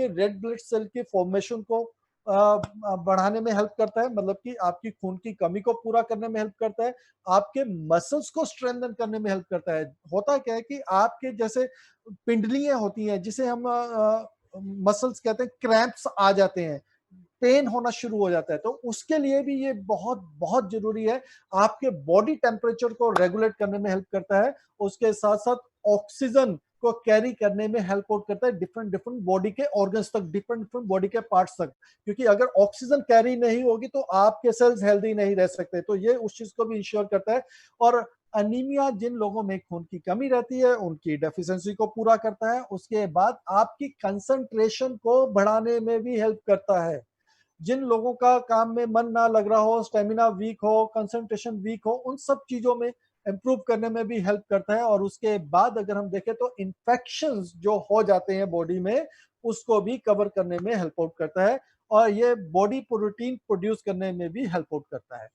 Red blood cell के formation को बढ़ाने में हेल्प करता है, मतलब कि आपकी खून की कमी को पूरा करने में हेल्प करता है, आपके मसल्स को स्ट्रेंथन करने में हेल्प करता है। होता क्या है कि आपके जैसे पिंडलियाँ होती हैं, जिसे हम मसल्स कहते हैं, क्रैम्प्स आ जाते हैं, पेन होना शुरू हो जाता है, तो उसके लिए भी ये बहुत बहुत जरूरी है। आपके बॉडी टेम्परेचर को रेगुलेट करने में हेल्प करता है, उसके साथ साथ ऑक्सीजन को कैरी करने में हेल्प आउट करता है डिफरेंट डिफरेंट बॉडी के ऑर्गन्स तक, डिफरेंट डिफरेंट बॉडी के पार्ट्स तक, क्योंकि अगर ऑक्सीजन कैरी नहीं होगी तो आपके सेल्स हेल्दी नहीं रह सकते, तो ये उस चीज को भी इंश्योर करता है। और अनीमिया जिन लोगों में खून की कमी रहती है उनकी डेफिशिएंसी को पूरा करता है। उसके बाद आपकी कंसंट्रेशन को बढ़ाने में भी हेल्प करता है। जिन लोगों का काम में मन ना लग रहा हो, स्टेमिना वीक हो, कंसंट्रेशन वीक हो, उन सब चीजों में इंप्रूव करने में भी हेल्प करता है। और उसके बाद अगर हम देखें तो इन्फेक्शंस जो हो जाते हैं बॉडी में, उसको भी कवर करने में हेल्प आउट करता है, और ये बॉडी प्रोटीन प्रोड्यूस करने में भी हेल्प आउट करता है।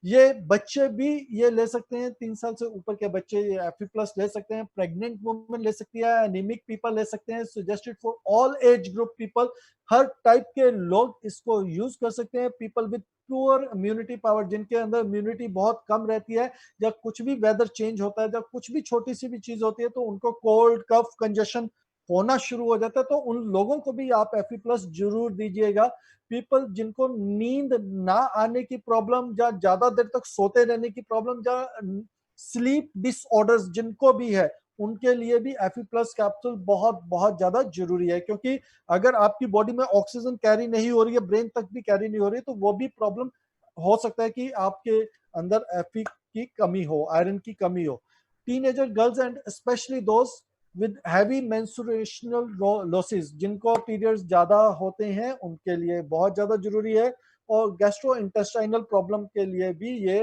ये बच्चे भी ये ले सकते हैं, 3 साल से ऊपर के बच्चे ये एफी प्लस ले सकते हैं, प्रेग्नेंट वुमेन ले सकती है, एनीमिक पीपल ले सकते हैं, suggested for all age group people, her type के लोग इसको यूज कर सकते हैं। People with poor immunity power, जिनके अंदर इम्यूनिटी बहुत कम रहती है, जब कुछ भी वेदर चेंज होता है, जब कुछ भी छोटी सी भी चीज होती है तो उनको कोल्ड कफ कंजेशन होना शुरू हो जाता है, तो उन लोगों को भी आप एफी प्लस जरूर दीजिएगा। पीपल जिनको नींद ना आने की प्रॉब्लम, या ज्यादा देर तक सोते रहने की प्रॉब्लम, या स्लीप डिसऑर्डर्स जिनको भी है, उनके लिए भी एफी प्लस कैप्सूल बहुत बहुत ज्यादा जरूरी है, क्योंकि अगर आपकी बॉडी में ऑक्सीजन कैरी नहीं हो रही है, ब्रेन तक भी कैरी नहीं हो रही है, तो वो भी प्रॉब्लम हो सकता है कि आपके अंदर एफी की कमी हो, आयरन की कमी हो। टीनेजर गर्ल्स एंड स्पेशली दोस्त विद हैवी मेंस्ट्रुएशनल लॉसेस, जिनको पीरियड्स ज्यादा होते हैं, उनके लिए बहुत ज्यादा जरूरी है। और गैस्ट्रो इंटेस्टाइनल प्रॉब्लम के लिए भी ये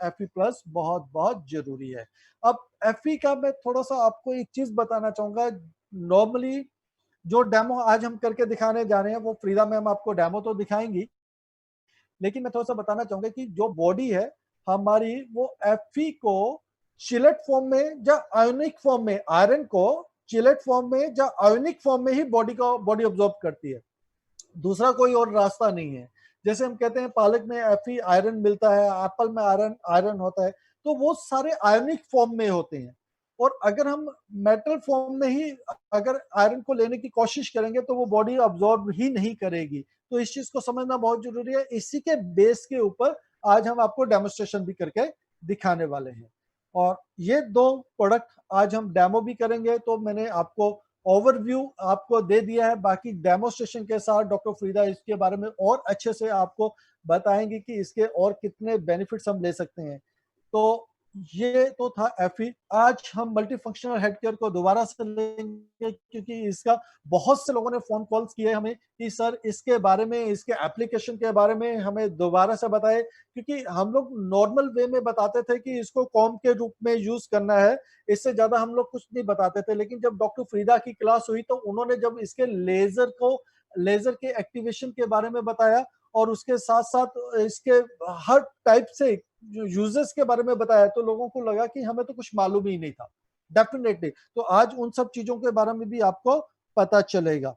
एफी प्लस बहुत बहुत जरूरी है। अब एफई का मैं थोड़ा सा आपको एक चीज बताना चाहूंगा। नॉर्मली जो डेमो आज हम करके दिखाने जा रहे हैं, वो फ्रीदा मैम आपको डेमो तो दिखाएंगी, लेकिन मैं थोड़ा सा बताना चाहूंगा कि जो बॉडी है हमारी, वो एफई को चिलेट फॉर्म में या आयोनिक फॉर्म में, आयरन को चिलेट फॉर्म में या आयोनिक फॉर्म में ही बॉडी ऑब्जॉर्व करती है। दूसरा कोई और रास्ता नहीं है। जैसे हम कहते हैं पालक में एफी आयरन मिलता है, एप्पल में आयरन आयरन होता है, तो वो सारे आयोनिक फॉर्म में होते हैं। और अगर हम मेटल फॉर्म में ही अगर आयरन को लेने की कोशिश करेंगे तो वो बॉडी अब्सॉर्ब ही नहीं करेगी। तो इस चीज को समझना बहुत जरूरी है। इसी के बेस के ऊपर आज हम आपको डेमोस्ट्रेशन भी करके दिखाने वाले हैं। और ये दो प्रोडक्ट आज हम डेमो भी करेंगे, तो मैंने आपको ओवरव्यू आपको दे दिया है। बाकी डेमोस्ट्रेशन के साथ डॉक्टर फ्रीदा इसके बारे में और अच्छे से आपको बताएंगे कि इसके और कितने बेनिफिट्स हम ले सकते हैं। तो ये तो था एफई। आज हम मल्टी फंक्शनल हेड केयर को दोबारा से लेंगे, क्योंकि इसका बहुत से लोगों ने फोन कॉल्स किए हमें कि सर इसके बारे में, इसके एप्लीकेशन के बारे में हमें दोबारा से बताए, क्योंकि हम लोग नॉर्मल वे में बताते थे कि इसको कॉम के रूप में यूज करना है, इससे ज्यादा हम लोग कुछ नहीं बताते थे। लेकिन जब डॉक्टर फ्रीदा की क्लास हुई तो उन्होंने जब इसके लेजर के एक्टिवेशन के बारे में बताया, और उसके साथ साथ इसके हर टाइप से यूजेस के बारे में बताया, तो लोगों को लगा कि हमें तो कुछ मालूम ही नहीं था। डेफिनेटली तो आज उन सब चीजों के बारे में भी आपको पता चलेगा।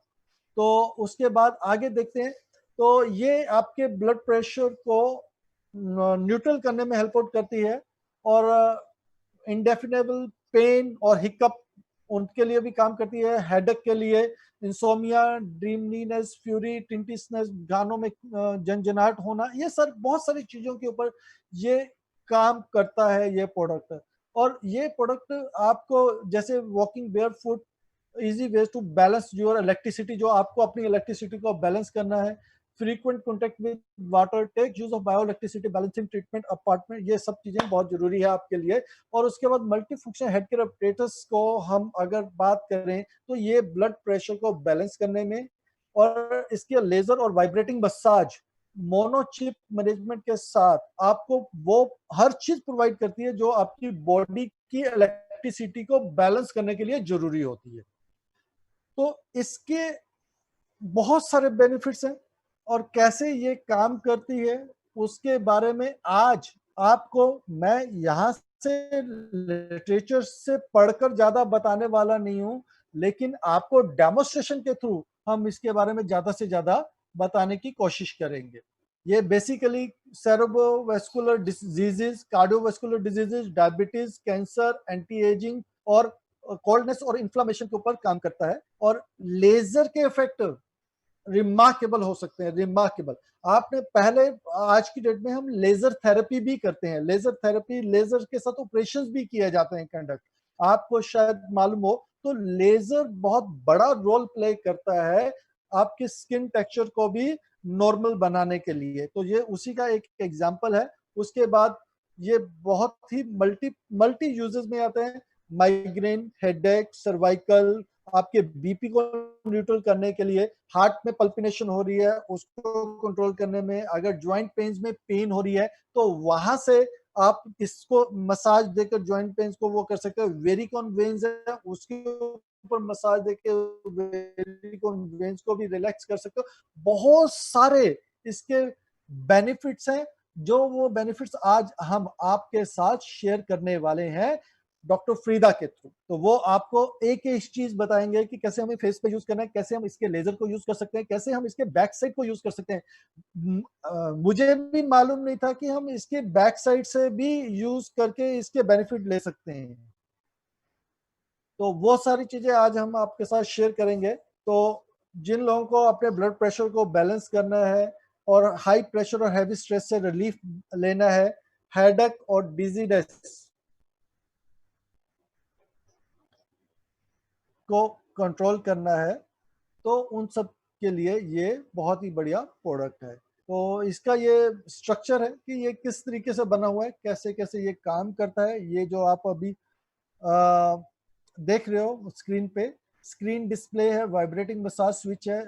तो उसके बाद आगे देखते हैं। तो ये आपके ब्लड प्रेशर को न्यूट्रल करने में हेल्प आउट करती है, और इंडेफिनेबल पेन और हिकअप उनके लिए भी काम करती है। हेडेक के लिए, इंसोमिया, ड्रीमनीनेस, फ्यूरी, टिंटिसनेस, गानों में झंझनाहट होना, ये सर बहुत सारी चीजों के ऊपर ये काम करता है ये प्रोडक्ट। और ये प्रोडक्ट आपको जैसे walking barefoot, easy ways to balance your electricity, जो आपको अपनी इलेक्ट्रिसिटी को बैलेंस करना है। Frequent contact with water, take use of bio electricity balancing treatment apartment, ये सब चीजें बहुत जरूरी है आपके लिए। और उसके बाद multi function head care apparatus को हम अगर बात करें, तो ये ब्लड प्रेशर को बैलेंस करने में, और इसके लेजर और वाइब्रेटिंग मसाज मोनोचिप मैनेजमेंट के साथ आपको वो हर चीज प्रोवाइड करती है जो आपकी बॉडी की इलेक्ट्रिसिटी को बैलेंस करने के लिए जरूरी होती है। तो इसके बहुत सारे बेनिफिट्स हैं, और कैसे ये काम करती है उसके बारे में आज आपको मैं यहां से लिटरेचर से पढ़कर ज्यादा बताने वाला नहीं हूं, लेकिन आपको डेमोस्ट्रेशन के थ्रू हम इसके बारे में ज़्यादा से ज़्यादा बताने की कोशिश करेंगे। ये basically cerebrovascular diseases, cardiovascular diseases, diabetes, cancer, anti ageing और कोल्डनेस और इन्फ्लेमेशन के ऊपर काम करता है। और लेजर के इफेक्ट रिमार्केबल हो सकते हैं, रिमार्केबल। आपने पहले, आज की डेट में हम लेजर थेरेपी भी करते हैं, लेजर थेरेपी, लेजर के साथ ऑपरेशंस भी किए जाते हैं कंडक्ट, आपको शायद मालूम हो। तो लेजर बहुत बड़ा रोल प्ले करता है आपके स्किन टेक्सचर को भी नॉर्मल बनाने के लिए। तो ये उसी का एक एग्जांपल है। उसके बाद ये बहुत ही मल्टी मल्टी यूजेस में आते हैं। माइग्रेन, हेडेक, सर्वाइकल, आपके बीपी को न्यूट्रल करने के लिए, हार्ट में पल्पिनेशन हो रही है उसको कंट्रोल करने में, अगर ज्वाइंट पेन्स में पेन हो रही है तो वहां से आप इसको मसाज देकर ज्वाइंट पेन्स को वो कर सकते हो। वेरिकोन वेन्स है उसके ऊपर मसाज देकर वेरिकोन वेन्स को भी रिलैक्स कर सकते हो। बहुत सारे इसके बेनिफिट्स हैं, जो वो बेनिफिट्स आज हम आपके साथ शेयर करने वाले हैं डॉक्टर फ्रीदा के थ्रू। तो वो आपको एक एक चीज बताएंगे कि कैसे हमें फेस पे यूज करना है, कैसे हम इसके लेजर को यूज कर सकते हैं, कैसे हम इसके बैक साइड को यूज कर सकते हैं। मुझे भी मालूम नहीं था कि हम इसके बैक साइड से भी यूज करके इसके बेनिफिट ले सकते हैं। तो वो सारी चीजें आज हम आपके साथ शेयर करेंगे। तो जिन लोगों को अपने ब्लड प्रेशर को बैलेंस करना है और हाई प्रेशर और हैवी स्ट्रेस से रिलीफ लेना है, हेडेक और डिजीनेस को कंट्रोल करना है, तो उन सब के लिए ये बहुत ही बढ़िया प्रोडक्ट है। तो इसका ये स्ट्रक्चर है कि ये किस तरीके से बना हुआ है, कैसे कैसे ये काम करता है। ये जो आप अभी देख रहे हो स्क्रीन पे, स्क्रीन डिस्प्ले है, वाइब्रेटिंग मसाज स्विच है,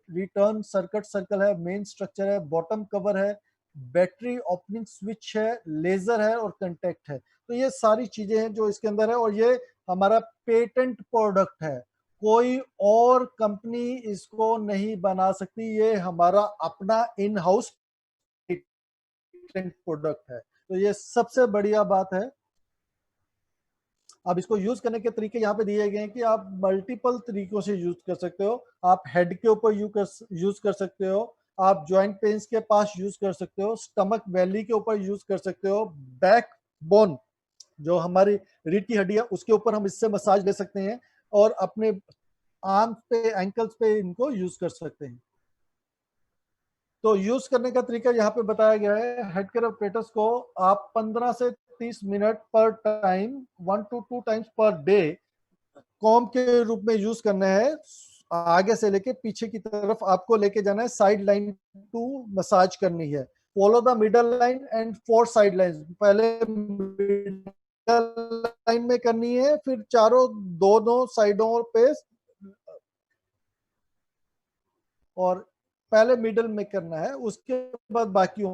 रिटर्न सर्किट सर्कल है, मेन स्ट्रक्चर है, बॉटम कवर है, बैटरी ओपनिंग स्विच है, लेजर है और कंटेक्ट है। तो ये सारी चीजें हैं जो इसके अंदर है और ये हमारा पेटेंट प्रोडक्ट है। कोई और कंपनी इसको नहीं बना सकती, ये हमारा अपना इन हाउस पेटेंट प्रोडक्ट है। तो ये सबसे बढ़िया बात है। अब इसको यूज करने के तरीके यहाँ पे दिए गए हैं कि आप मल्टीपल तरीकों से यूज कर सकते हो। आप हेड के ऊपर यूज कर सकते हो, आप जॉइंट पेन्स के पास यूज कर सकते हो, स्टमक वैली के ऊपर यूज कर सकते हो, बैक बोन जो हमारी रीढ़ की हड्डी है उसके ऊपर हम इससे मसाज ले सकते हैं, और अपने आर्म पे, एंकल्स पे इनको यूज कर सकते हैं। तो यूज करने का तरीका यहाँ पे बताया गया है। हेड केयर ऑपरेटर्स को आप 15 से 30 मिनट पर time, 1 to 2 times per day com के रूप में यूज करना है। आगे से लेके पीछे की तरफ आपको लेके जाना है, साइड लाइन टू मसाज करनी है। Follow the middle line and 4 side line. पहले मिडल लाइन में करनी है, फिर चारों दोनों साइडों पे, और पहले मिडल में करना है, उसके बाद बाकियों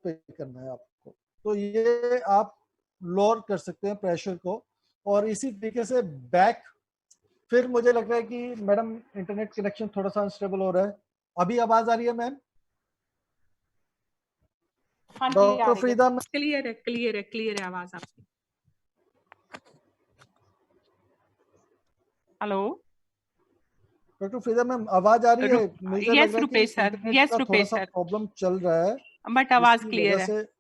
पे करना है आपको। तो ये आप लोअर कर सकते हैं प्रेशर को। और इसी तरीके से बैक, फिर मुझे लग रहा है कि मैडम इंटरनेट कनेक्शन थोड़ा सा अनस्टेबल हो रहा है। अभी आवाज आ रही है मैम? हाँ जी, आ डॉक्टर रही है। फ्रीदा मैम, क्लियर है, क्लियर है, क्लियर है आवाज आपकी। हेलो डॉक्टर फ्रीदा मैम आवाज आ रही है? मुझे लग यस रहा है कि रुपेश सर, इंटरनेट यस का थोड़ा रुपेश सा सर, प्रॉब्लम चल रहा है, बट आवाज जिसकी क्लियर वजह है। से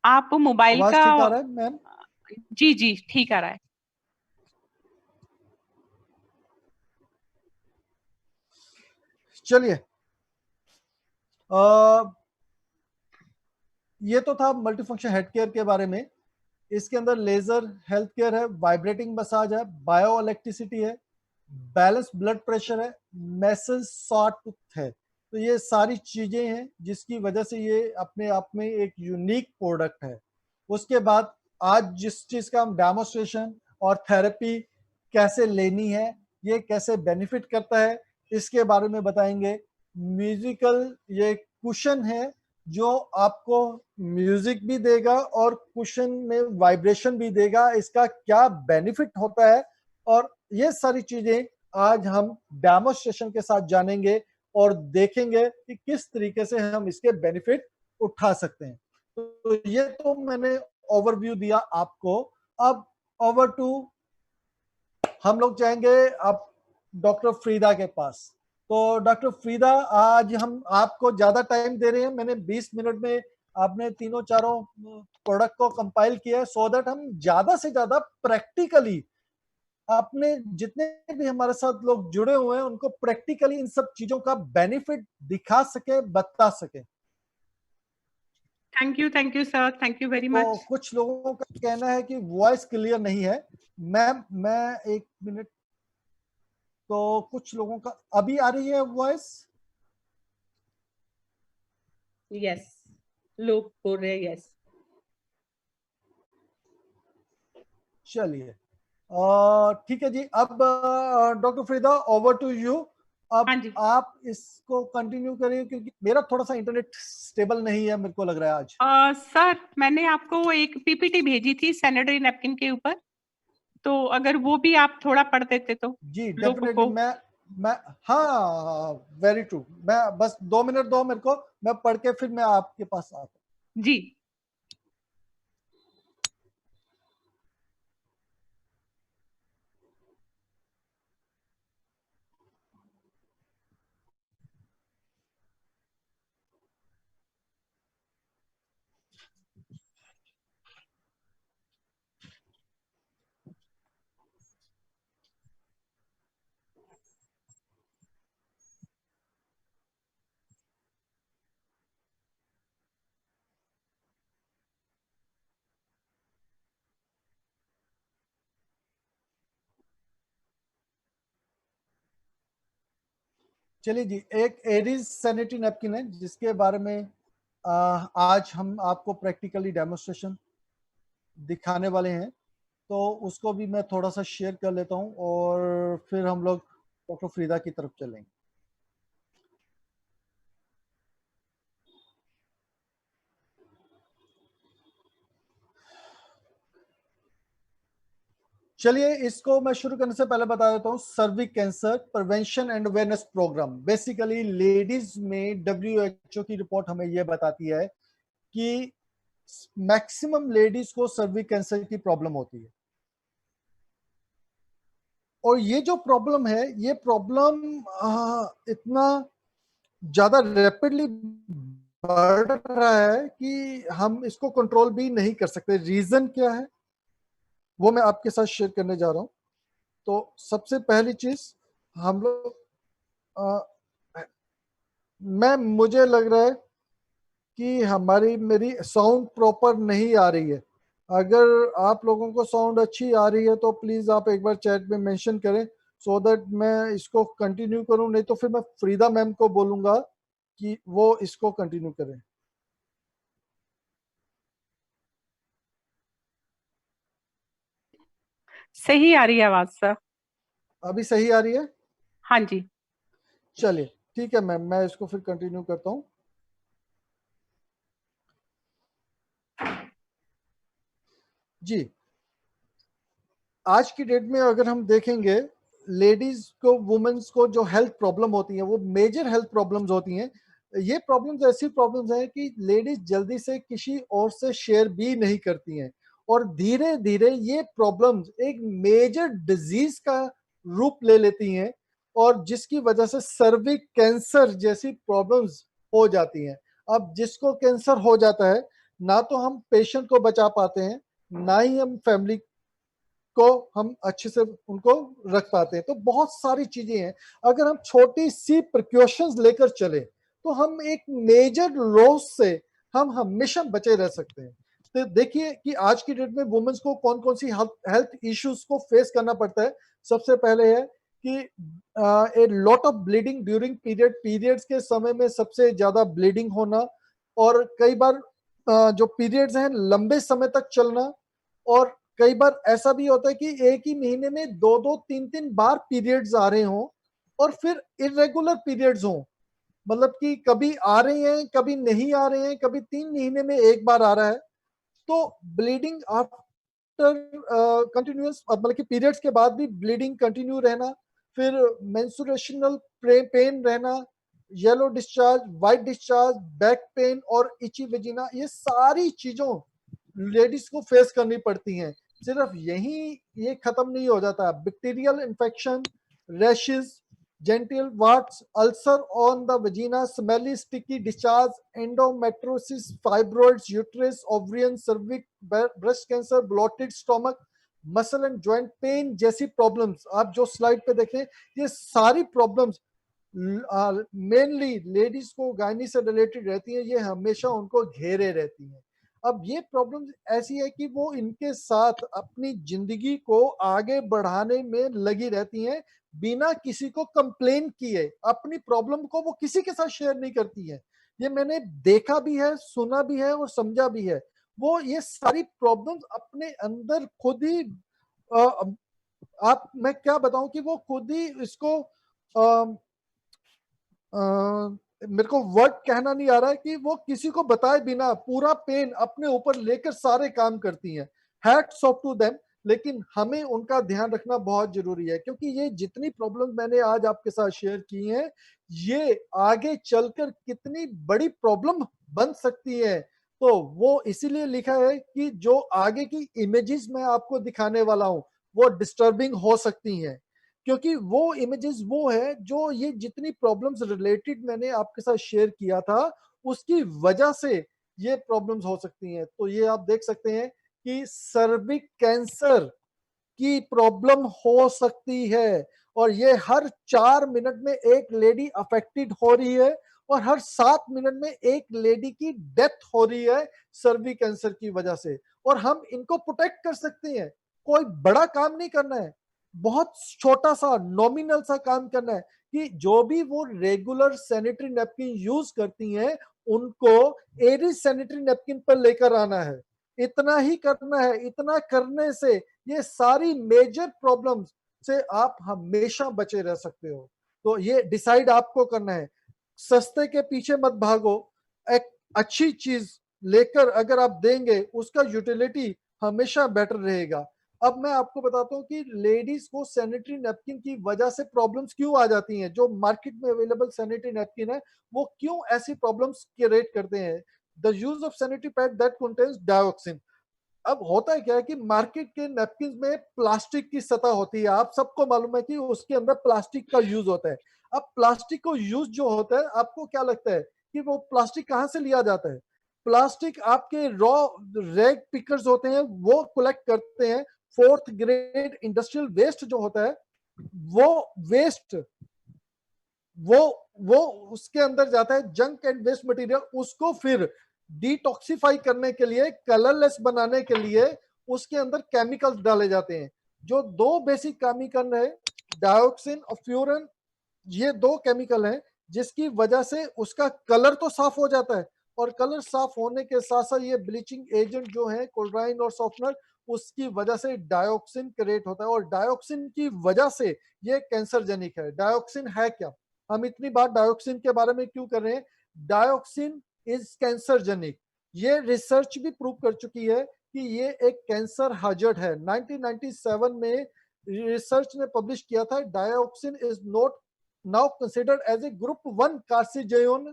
आप मोबाइल आवाज का, ठीक आ रहा है मैम? जी जी ठीक आ रहा है। चलिए, ये तो था मल्टीफंक्शन हेड केयर के बारे में। इसके अंदर लेजर हेल्थ केयर है, वाइब्रेटिंग मसाज है, बायो इलेक्ट्रिसिटी है, बैलेंस ब्लड प्रेशर है, मैसेज शॉर्ट है। तो ये सारी चीजें हैं जिसकी वजह से ये अपने आप में एक यूनिक प्रोडक्ट है। उसके बाद आज जिस चीज का हम डेमोस्ट्रेशन और थेरेपी कैसे लेनी है, ये कैसे बेनिफिट करता है, इसके बारे में बताएंगे। म्यूजिकल ये कुशन है जो आपको म्यूजिक भी देगा और कुशन में वाइब्रेशन भी देगा, इसका क्या बेनिफिट होता है, और ये सारी चीजें आज हम डेमोस्ट्रेशन के साथ जानेंगे और देखेंगे कि किस तरीके से हम इसके बेनिफिट उठा सकते हैं। तो ये तो मैंने ओवरव्यू दिया आपको। अब ओवर टू हम लोग जाएंगे अब डॉक्टर फ्रीदा के पास। तो डॉक्टर फ्रीदा, आज हम आपको ज्यादा टाइम दे रहे हैं। मैंने 20 मिनट में आपने तीनों चारों प्रोडक्ट को कंपाइल किया है, सो दैट हम ज्यादा से ज्यादा प्रैक्टिकली अपने जितने भी हमारे साथ लोग जुड़े हुए हैं उनको प्रैक्टिकली इन सब चीजों का बेनिफिट दिखा सके, बता सके। Thank you sir, thank you very तो मच। कुछ लोगों का कहना है कि वॉइस क्लियर नहीं है। मैं एक मिनट, तो कुछ लोगों का अभी आ रही है वॉइस? यस, लोग बोल रहे हैं यस। चलिए, ठीक है जी। अब doctor Farida, over to you. अब हाँ जी। आप इसको कंटिन्यू करिए, क्योंकि मेरा थोड़ा सा इंटरनेट स्टेबल नहीं है, मेरे को लग रहा है आज। सर, मैंने आपको एक पीपीटी भेजी थी सैनिटरी नैपकिन के ऊपर, तो अगर वो भी आप थोड़ा पढ़ देते तो जी लोगों डेफिनेटली। को। मैं हाँ, वेरी ट्रू। मैं बस 2 मिनट दो मेरे को, मैं पढ़ के फिर मैं आपके पास आता हूँ। जी। चलिए जी, एक एरीज सैनिटरी नैपकिन है जिसके बारे में आज हम आपको प्रैक्टिकली डेमोन्स्ट्रेशन दिखाने वाले हैं। तो उसको भी मैं थोड़ा सा शेयर कर लेता हूँ और फिर हम लोग डॉक्टर फरीदा की तरफ चलेंगे। चलिए, इसको मैं शुरू करने से पहले बता देता हूँ। Cervical cancer prevention and awareness programme, basically ladies में WHO की रिपोर्ट हमें यह बताती है कि मैक्सिमम लेडीज को सर्विक कैंसर की प्रॉब्लम होती है। और ये जो प्रॉब्लम है, ये प्रॉब्लम इतना ज्यादा रैपिडली बढ़ रहा है कि हम इसको कंट्रोल भी नहीं कर सकते। रीजन क्या है वो मैं आपके साथ शेयर करने जा रहा हूं। तो सबसे पहली चीज, हम लोग मुझे लग रहा है कि मेरी साउंड प्रॉपर नहीं आ रही है। अगर आप लोगों को साउंड अच्छी आ रही है तो प्लीज आप एक बार चैट में मेंशन करें, सो दैट मैं इसको कंटिन्यू करूं। नहीं तो फिर मैं फ्रीदा मैम को बोलूंगा कि वो इसको कंटिन्यू करें। सही आ रही है आवाज सर। अभी सही आ रही है? हाँ जी। चलिए ठीक है मैम, मैं इसको फिर कंटिन्यू करता हूँ। जी, आज की डेट में अगर हम देखेंगे, लेडीज को, वुमेन्स को जो हेल्थ प्रॉब्लम होती है वो मेजर हेल्थ प्रॉब्लम्स होती हैं। ये प्रॉब्लम्स ऐसी प्रॉब्लम्स हैं कि लेडीज जल्दी से किसी और से शेयर भी नहीं करती हैं, और धीरे धीरे ये प्रॉब्लम्स एक मेजर डिजीज का रूप ले लेती हैं, और जिसकी वजह से सर्विक कैंसर जैसी प्रॉब्लम्स हो जाती हैं। अब जिसको कैंसर हो जाता है, ना तो हम पेशेंट को बचा पाते हैं, ना ही हम फैमिली को हम अच्छे से उनको रख पाते हैं। तो बहुत सारी चीजें हैं। अगर हम छोटी सी प्रिकॉशंस लेकर चले तो हम एक मेजर लॉस से हम हमेशा बचे रह सकते हैं। तो देखिए कि आज की डेट में वुमेन्स को कौन कौन सी हेल्थ इश्यूज को फेस करना पड़ता है। सबसे पहले है कि a lot of bleeding during periods के समय में सबसे ज्यादा ब्लीडिंग होना, और कई बार जो पीरियड्स हैं लंबे समय तक चलना, और कई बार ऐसा भी होता है कि एक ही महीने में 2-2 3-3 बार पीरियड्स आ रहे हों, और फिर इरेगुलर पीरियड्स हों। मतलब कि कभी आ रहे हैं, कभी नहीं आ रहे हैं, कभी 3 महीने में एक बार आ रहा है। तो ब्लीडिंग आफ्टर कंटिन्यूअस, मतलब कि पीरियड्स के बाद भी ब्लीडिंग कंटिन्यू रहना, फिर मेंस्ट्रुएशनल पेन रहना, yellow discharge, white discharge, back pain और इची वेजिना, ये सारी चीजों लेडीज को फेस करनी पड़ती हैं। सिर्फ यही ये खत्म नहीं हो जाता। Bacterial infection, rashes, genital warts, ulcer on the vagina, smelly, sticky discharge, endometriosis, fibroids, uterus, ovarian, cervix, breast cancer, bloated stomach, muscle and joint pain जैसी प्रॉब्लम्स आप जो स्लाइड पे देखें, ये सारी प्रॉब्लम्स मेनली लेडीज को गायनी से related रहती है, ये हमेशा उनको घेरे रहती हैं। अब ये प्रॉब्लम ऐसी है कि वो इनके साथ अपनी जिंदगी को आगे बढ़ाने में लगी रहती हैं, बिना किसी को कंप्लेन किए अपनी प्रॉब्लम को वो किसी के साथ शेयर नहीं करती है। ये मैंने देखा भी है, सुना भी है और समझा भी है। वो ये सारी प्रॉब्लम्स अपने अंदर खुद ही आप मैं क्या बताऊं कि वो खुद ही इसको मेरे को वर्ड कहना नहीं आ रहा है कि वो किसी को बताए बिना पूरा पेन अपने ऊपर लेकर सारे काम करती हैं। Hats off to them. लेकिन हमें उनका ध्यान रखना बहुत जरूरी है, क्योंकि ये जितनी प्रॉब्लम मैंने आज आपके साथ शेयर की हैं, ये आगे चलकर कितनी बड़ी प्रॉब्लम बन सकती है। तो वो इसीलिए लिखा है कि जो आगे की इमेजेस मैं आपको दिखाने वाला हूं वो डिस्टर्बिंग हो सकती हैं, क्योंकि वो इमेजेस वो है जो ये जितनी प्रॉब्लम्स रिलेटेड मैंने आपके साथ शेयर किया था उसकी वजह से ये प्रॉब्लम्स हो सकती हैं। तो ये आप देख सकते हैं कि सर्विक कैंसर की प्रॉब्लम हो सकती है, और ये हर 4 मिनट में एक लेडी अफेक्टेड हो रही है, और हर 7 मिनट में एक लेडी की डेथ हो रही है सर्विक कैंसर की वजह से। और हम इनको प्रोटेक्ट कर सकते हैं, कोई बड़ा काम नहीं करना है, बहुत छोटा सा नॉमिनल सा काम करना है कि जो भी वो रेगुलर सैनिटरी नैपकिन यूज करती हैं उनको एरिस सैनिटरी नैपकिन पर लेकर आना है। इतना ही करना है। इतना करने से ये सारी मेजर प्रॉब्लम्स से आप हमेशा बचे रह सकते हो। तो ये डिसाइड आपको करना है। सस्ते के पीछे मत भागो। एक अच्छी चीज लेकर अगर आप देंगे उसका यूटिलिटी हमेशा बेटर रहेगा। अब मैं आपको बताता हूं कि लेडीज को सैनिटरी नैपकिन की वजह से प्रॉब्लम्स क्यों आ जाती हैं। जो मार्केट में अवेलेबल सैनिटरी नैपकिन है वो क्यों ऐसी प्रॉब्लम्स क्रिएट करते हैं। The use of sanitary pad that contains dioxin. अब होता है क्या है कि मार्केट के नैपकिन में प्लास्टिक की सतह होती है, आप सबको मालूम है कि उसके अंदर प्लास्टिक का यूज होता है। अब प्लास्टिक को यूज जो होता है, आपको क्या लगता है कि वो प्लास्टिक कहां से लिया जाता है। प्लास्टिक आपके रॉ रैग पिकर्स होते हैं वो कलेक्ट करते हैं। फोर्थ ग्रेड इंडस्ट्रियल वेस्ट जो होता है वो वेस्ट वो वो उसके अंदर जाता है, जंक एंड वेस्ट मटेरियल। उसको फिर डिटॉक्सिफाई करने के लिए, कलरलेस बनाने के लिए उसके अंदर केमिकल्स डाले जाते हैं। जो दो बेसिक केमिकल है, डायोक्सिन और फ्यूरन, ये दो केमिकल हैं जिसकी वजह से उसका कलर तो साफ हो जाता है, और कलर साफ होने के साथ साथ ये ब्लीचिंग एजेंट जो है क्लोराइन और सॉफ्टनर, उसकी वजह से डायोक्सिन क्रिएट होता है। और डायोक्सिन की वजह से ये कैंसरजेनिक है। डायोक्सिन है क्या, हम इतनी बात डायोक्सिन के बारे में क्यों कर रहे हैं। Dioxin is carcinogenic. ये रिसर्च भी प्रूव कर चुकी है कि ये एक कैंसर हाजर्ड है। 1997 में रिसर्च ने पब्लिश किया था, dioxin is not now considered as a group 1 carcinogen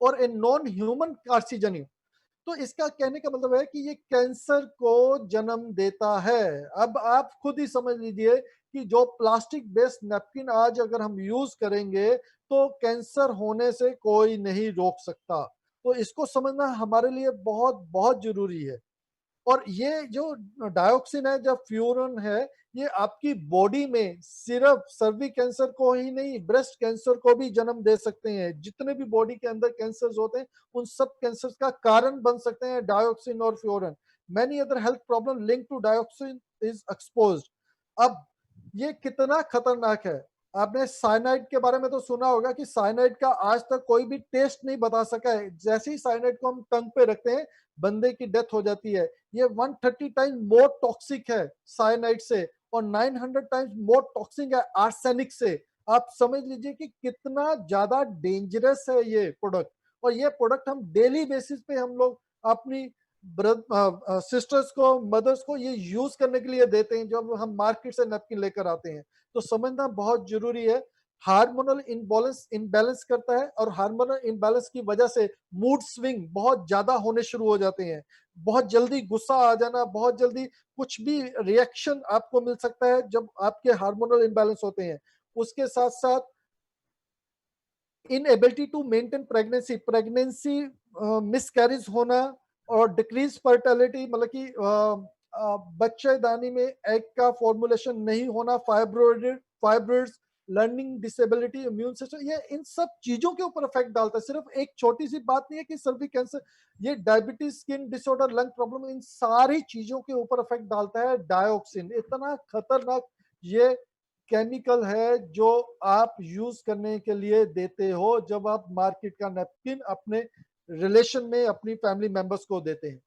और a non-human carcinogen। तो इसका कहने का मतलब है कि ये कैंसर को जन्म देता है। अब आप खुद ही समझ लीजिए कि जो प्लास्टिक बेस्ड नैपकिन आज अगर हम यूज करेंगे तो कैंसर होने से कोई नहीं रोक सकता। तो इसको समझना हमारे लिए बहुत बहुत जरूरी है। और ये जो डायोक्सिन है, जब फ्यूरन है, ये आपकी बॉडी में सिर्फ सर्विक कैंसर को ही नहीं, ब्रेस्ट कैंसर को भी जन्म दे सकते हैं। जितने भी बॉडी के अंदर कैंसर्स होते हैं उन सब कैंसर का कारण बन सकते हैं डायोक्सिन और furan. Many other health problem link to dioxin is exposed. अब ये कितना खतरनाक है। आपने साइनाइड के बारे में तो सुना होगा कि साइनाइड का आज तक कोई भी टेस्ट नहीं बता सका है। जैसे ही साइनाइड को हम टंग पे रखते हैं बंदे की डेथ हो जाती है। ये 130 टाइम्स मोर टॉक्सिक है साइनाइड से, और 900 टाइम्स मोर टॉक्सिक है आर्सेनिक से। आप समझ लीजिए कि कितना ज्यादा डेंजरस है ये प्रोडक्ट। और ये प्रोडक्ट हम डेली बेसिस पे हम लोग अपनी सिस्टर्स को, मदर्स को ये यूज करने के लिए देते हैं जब हम मार्केट से नैपकिन लेकर आते हैं। तो समझना बहुत जरूरी है। हार्मोनल इनबैलेंस इनबैलेंस करता है, और हार्मोनल इनबैलेंस की वजह से मूड स्विंग बहुत ज्यादा होने शुरू हो जाते हैं। बहुत जल्दी गुस्सा आ जाना, बहुत जल्दी कुछ भी रिएक्शन आपको मिल सकता है जब आपके हार्मोनल इनबैलेंस होते हैं। उसके साथ साथ inability to maintain pregnancy miscarriage होना और डिक्रीज फर्टिलिटी, मतलब कि बच्चेदानी में एग का फॉर्मुलेशन नहीं होना, fibroids, learning disability, immune system, ये इन सब चीजों के ऊपर इफेक्ट डालता है। सिर्फ एक छोटी सी बात नहीं है कि सर्वी कैंसर, ये diabetes, skin disorder, lung problem, इन सारी चीजों के ऊपर इफेक्ट डालता है डायोक्सिन। इतना खतरनाक ये केमिकल है जो आप यूज करने के लिए देते हो जब आप मार्केट का नैपकिन अपने रिलेशन में अपनी फैमिली मेंबर्स को देते हैं।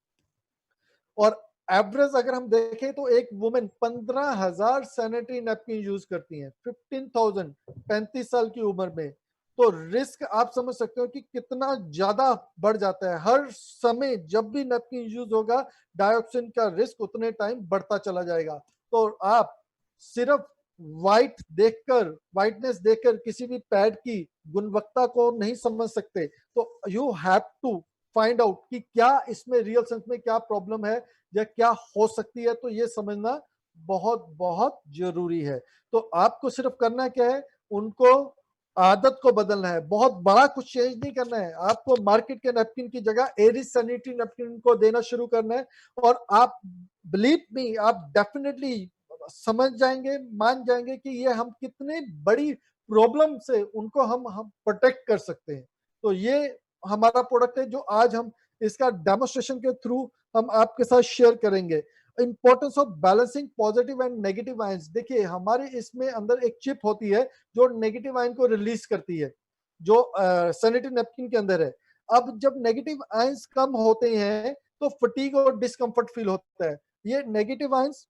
और एवरेज अगर हम देखें तो एक वुमेन 15,000 सैनिटरी नैपकिन यूज करती हैं, 15,000 35 साल की उम्र में। तो रिस्क आप समझ सकते हो कि कितना ज्यादा बढ़ जाता है। हर समय जब भी नैपकिन यूज होगा, डायोक्सिन का रिस्क उतने टाइम बढ़ता चला जाएगा। तो आप सिर्फ वाइटनेस देखकर किसी भी पैड की गुणवत्ता को नहीं समझ सकते। तो you have to find out कि क्या इसमें रियल सेंस में क्या प्रॉब्लम है या क्या हो सकती है। तो ये समझना बहुत बहुत जरूरी है। तो आपको सिर्फ करना क्या है, उनको आदत को बदलना है, बहुत बड़ा कुछ चेंज नहीं करना है। आपको मार्केट के नैपकिन की जगह एरिस सैनिटरी नैपकिन को देना शुरू करना है। और आप बिलीव मी, आप डेफिनेटली समझ जाएंगे, मान जाएंगे कि ये हम कितने बड़ी प्रॉब्लम से उनको हम प्रोटेक्ट कर सकते हैं। तो ये हमारा प्रोडक्ट है जो आज हम इसका डेमोस्ट्रेशन के थ्रू हम आपके साथ शेयर करेंगे। Importance of balancing positive and negative ions. देखिए हमारे इसमें अंदर एक चिप होती है जो नेगेटिव आयन को रिलीज करती है, जो सैनिटरी नैपकिन के अंदर है। अब जब नेगेटिव आयंस कम होते हैं तो फटीग और डिस्कंफर्ट फील होता है। ये नेगेटिव आयंस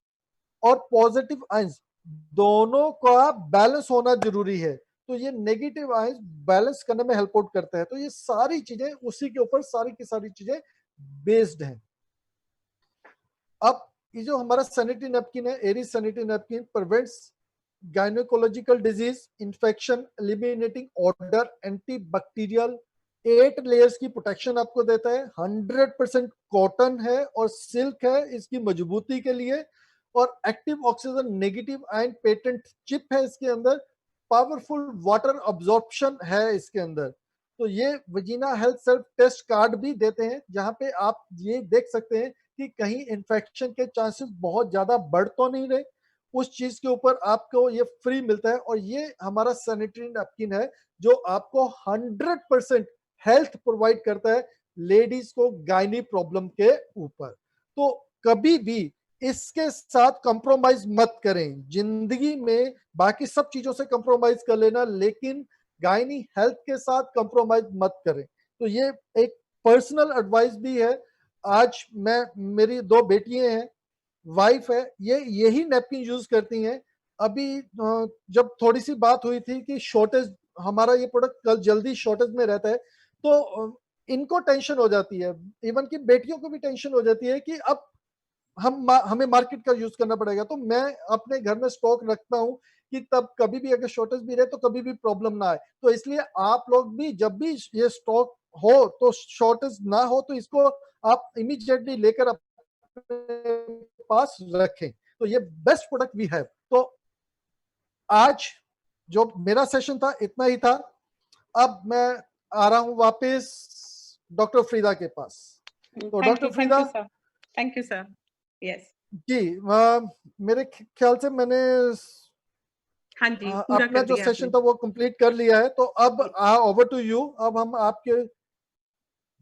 और पॉजिटिव आयंस दोनों का बैलेंस होना जरूरी है। तो ये नेगेटिव आयंस बैलेंस करने में हेल्प आउट करता है। तो ये सारी चीजें उसी के ऊपर सारी की सारी चीजें बेस्ड हैं। अब ये जो हमारा सैनिटरी नैपकिन है, एरिस sanitary napkin prevents gynaecological disease, infection, eliminating odour, antibacterial, 8 layers की प्रोटेक्शन आपको देता है। 100% कॉटन है और सिल्क है इसकी मजबूती के लिए। और active oxygen negative ion patent chip है इसके अंदर। पावरफुल वाटर अब्जॉर्प्शन है इसके अंदर। तो ये वजीना हेल्थ सेल्फ टेस्ट कार्ड भी देते हैं जहां पे आप ये देख सकते हैं कि कहीं इन्फेक्शन के चांसेस बहुत ज्यादा बढ़ तो नहीं रहे। उस चीज के ऊपर आपको ये फ्री मिलता है। और ये हमारा सैनिटरी नैपकिन है जो आपको 100% हेल्थ प्रोवाइड करता है लेडीज को गायनी प्रॉब्लम के ऊपर। तो कभी भी इसके साथ कंप्रोमाइज मत करें। जिंदगी में बाकी सब चीजों से कंप्रोमाइज कर लेना, लेकिन गायनी हेल्थ के साथ कंप्रोमाइज मत करें। तो ये एक पर्सनल एडवाइस भी है। आज मैं, मेरी 2 बेटियां हैं, वाइफ है, ये यही नैपकिन यूज करती हैं। अभी जब थोड़ी सी बात हुई थी कि शॉर्टेज, हमारा ये प्रोडक्ट कल जल्दी शॉर्टेज में रहता है, तो इनको टेंशन हो जाती है। इवन की बेटियों को भी टेंशन हो जाती है कि अब हमें मार्केट का यूज करना पड़ेगा। तो मैं अपने घर में स्टॉक रखता हूं कि तब कभी भी अगर शॉर्टेज भी रहे तो कभी भी प्रॉब्लम ना आए। तो इसलिए आप लोग भी जब भी ये स्टॉक हो तो शॉर्टेज ना हो तो इसको आप इमीडिएटली लेकर अपने पास रखें। तो ये बेस्ट प्रोडक्ट वी हैव। तो आज जो मेरा सेशन था इतना ही था। अब मैं आ रहा हूं वापस डॉक्टर फ्रीदा के पास। तो doctor Farida, thank you sir. Yes जी मेरे ख्याल से मैंने हाँ जी, पूरा अपना कर जो दिया सेशन आपने। था वो कंप्लीट कर लिया है। तो अब ओवर टू यू। अब हम आपके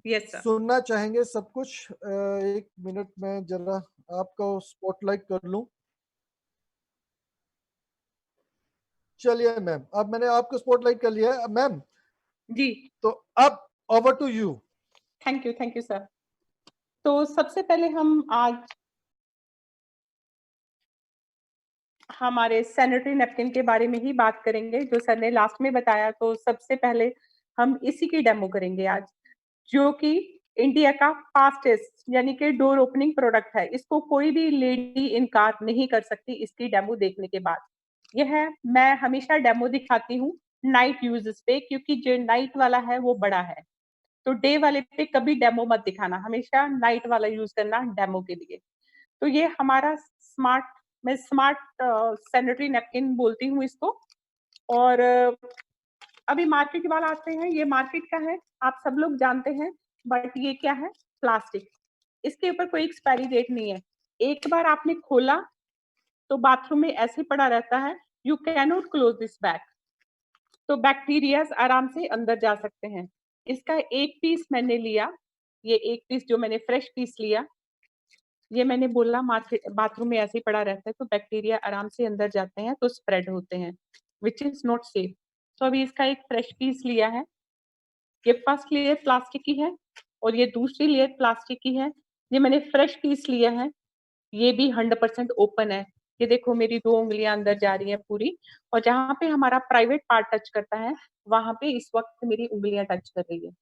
यस सर। सुनना चाहेंगे सब कुछ। 1 मिनट में जरा आपका स्पॉटलाइट कर लूं। चलिए मैम, अब मैंने आपको स्पॉटलाइट कर लिया है मैम। जी तो अब over to you. Thank you sir. तो सबसे पहले हम आज हमारे सैनिटरी नैपकिन के बारे में ही बात करेंगे जो सर ने लास्ट में बताया। तो सबसे पहले हम इसी की डेमो करेंगे आज, जो कि इंडिया का फास्टेस्ट यानी कि डोर ओपनिंग प्रोडक्ट है। इसको कोई भी लेडी इनकार नहीं कर सकती इसकी डेमो देखने के बाद। यह मैं हमेशा डेमो दिखाती हूँ नाइट यूजेस पे, क्योंकि जो नाइट वाला है वो बड़ा है। तो डे वाले पे कभी डेमो मत दिखाना, हमेशा नाइट वाला यूज करना डेमो के लिए। तो ये हमारा स्मार्ट, मैं स्मार्ट सैनिटरी नैपकिन बोलती हूँ इसको। और अभी मार्केट वाला आते हैं, ये मार्केट का है, आप सब लोग जानते हैं, बट ये क्या है? प्लास्टिक। इसके ऊपर कोई एक्सपायरी डेट नहीं है। एक बार आपने खोला तो बाथरूम में ऐसे पड़ा रहता है, you can not close this bag. तो बैक्टीरियाज आराम से अंदर जा सकते हैं। इसका एक पीस मैंने लिया, ये एक पीस जो मैंने फ्रेश पीस लिया, ये मैंने बोला मार्केट बाथरूम में ऐसे ही पड़ा रहता है तो बैक्टीरिया आराम से अंदर जाते हैं तो स्प्रेड होते हैं, विच इज नॉट सेफ। तो अभी इसका एक फ्रेश पीस लिया है, ये फर्स्ट लेयर प्लास्टिक की है और ये दूसरी लेयर प्लास्टिक की है। ये मैंने फ्रेश पीस लिया है, ये भी 100% ओपन है। ये देखो मेरी 2 उँगलियाँ अंदर जा रही हैं पूरी, और जहाँ पे हमारा प्राइवेट पार्ट टच करता है, वहाँ पे इस वक़्त मेरी उँगलियाँ टच कर रही है।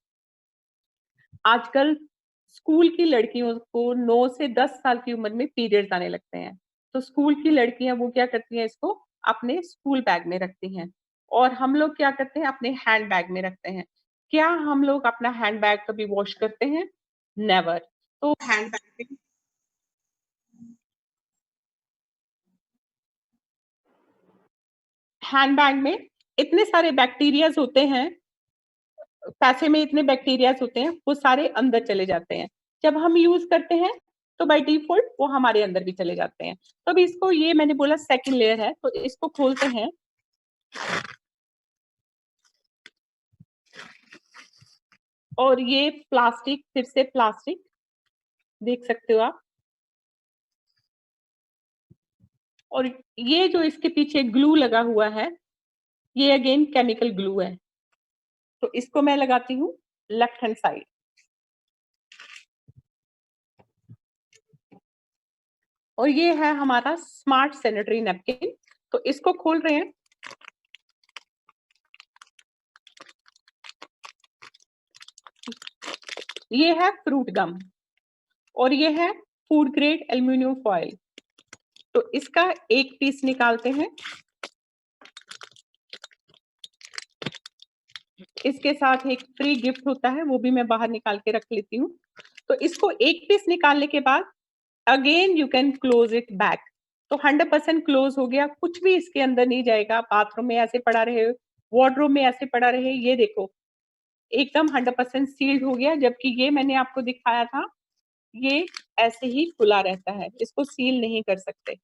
आजकल स्कूल की लड़कियों को 9 से 10 साल की उम्र में पीरियड्स आने लगते हैं। तो स्कूल की लड़कियाँ वो क्या करती हैं, इसको अपने स्कूल बैग में रखती हैं और हम लोग क्या करते हैं, अपने हैंड बैग में रखते हैं। क्या हम लोग अपना हैंड बैग कभी वॉश करते हैं? नेवर। तो हैंड बैग में इतने सारे बैक्टीरियाज़ होते हैं, पैसे में इतने बैक्टीरियाज़ होते हैं, वो सारे अंदर चले जाते हैं। जब हम यूज़ करते हैं, तो बाय डिफ़ॉल्ट वो हमारे अंदर भी चले जाते हैं। तो अभी इसको, ये मैंने बोला सेकंड लेयर है, तो इसको खोलते हैं। और ये प्लास्टिक, फिर से प्लास्टिक, देख सकते हो आप। और ये जो इसके पीछे ग्लू लगा हुआ है, ये अगेन केमिकल ग्लू है। तो इसको मैं लगाती हूँ लेफ्ट हैंड साइड। और ये है हमारा स्मार्ट सैनिटरी नैपकिन। तो इसको खोल रहे हैं। ये है फ्रूट गम और ये है फूड ग्रेड एल्युमिनियम फॉयल। तो इसका एक पीस निकालते हैं। इसके साथ एक फ्री गिफ्ट होता है, वो भी मैं बाहर निकाल के रख लेती हूँ। तो इसको एक पीस निकालने के बाद again you can close it back. तो 100% क्लोज हो गया, कुछ भी इसके अंदर नहीं जाएगा। बाथरूम में ऐसे पड़ा रहे, वार्डरोब में ऐसे पड़ा रहे, ये देखो एकदम 100% सील्ड हो गया। जबकि ये मैंने आपको दिखाया था, ये ऐसे ही खुला रहता है, इसको सील नहीं कर सकते।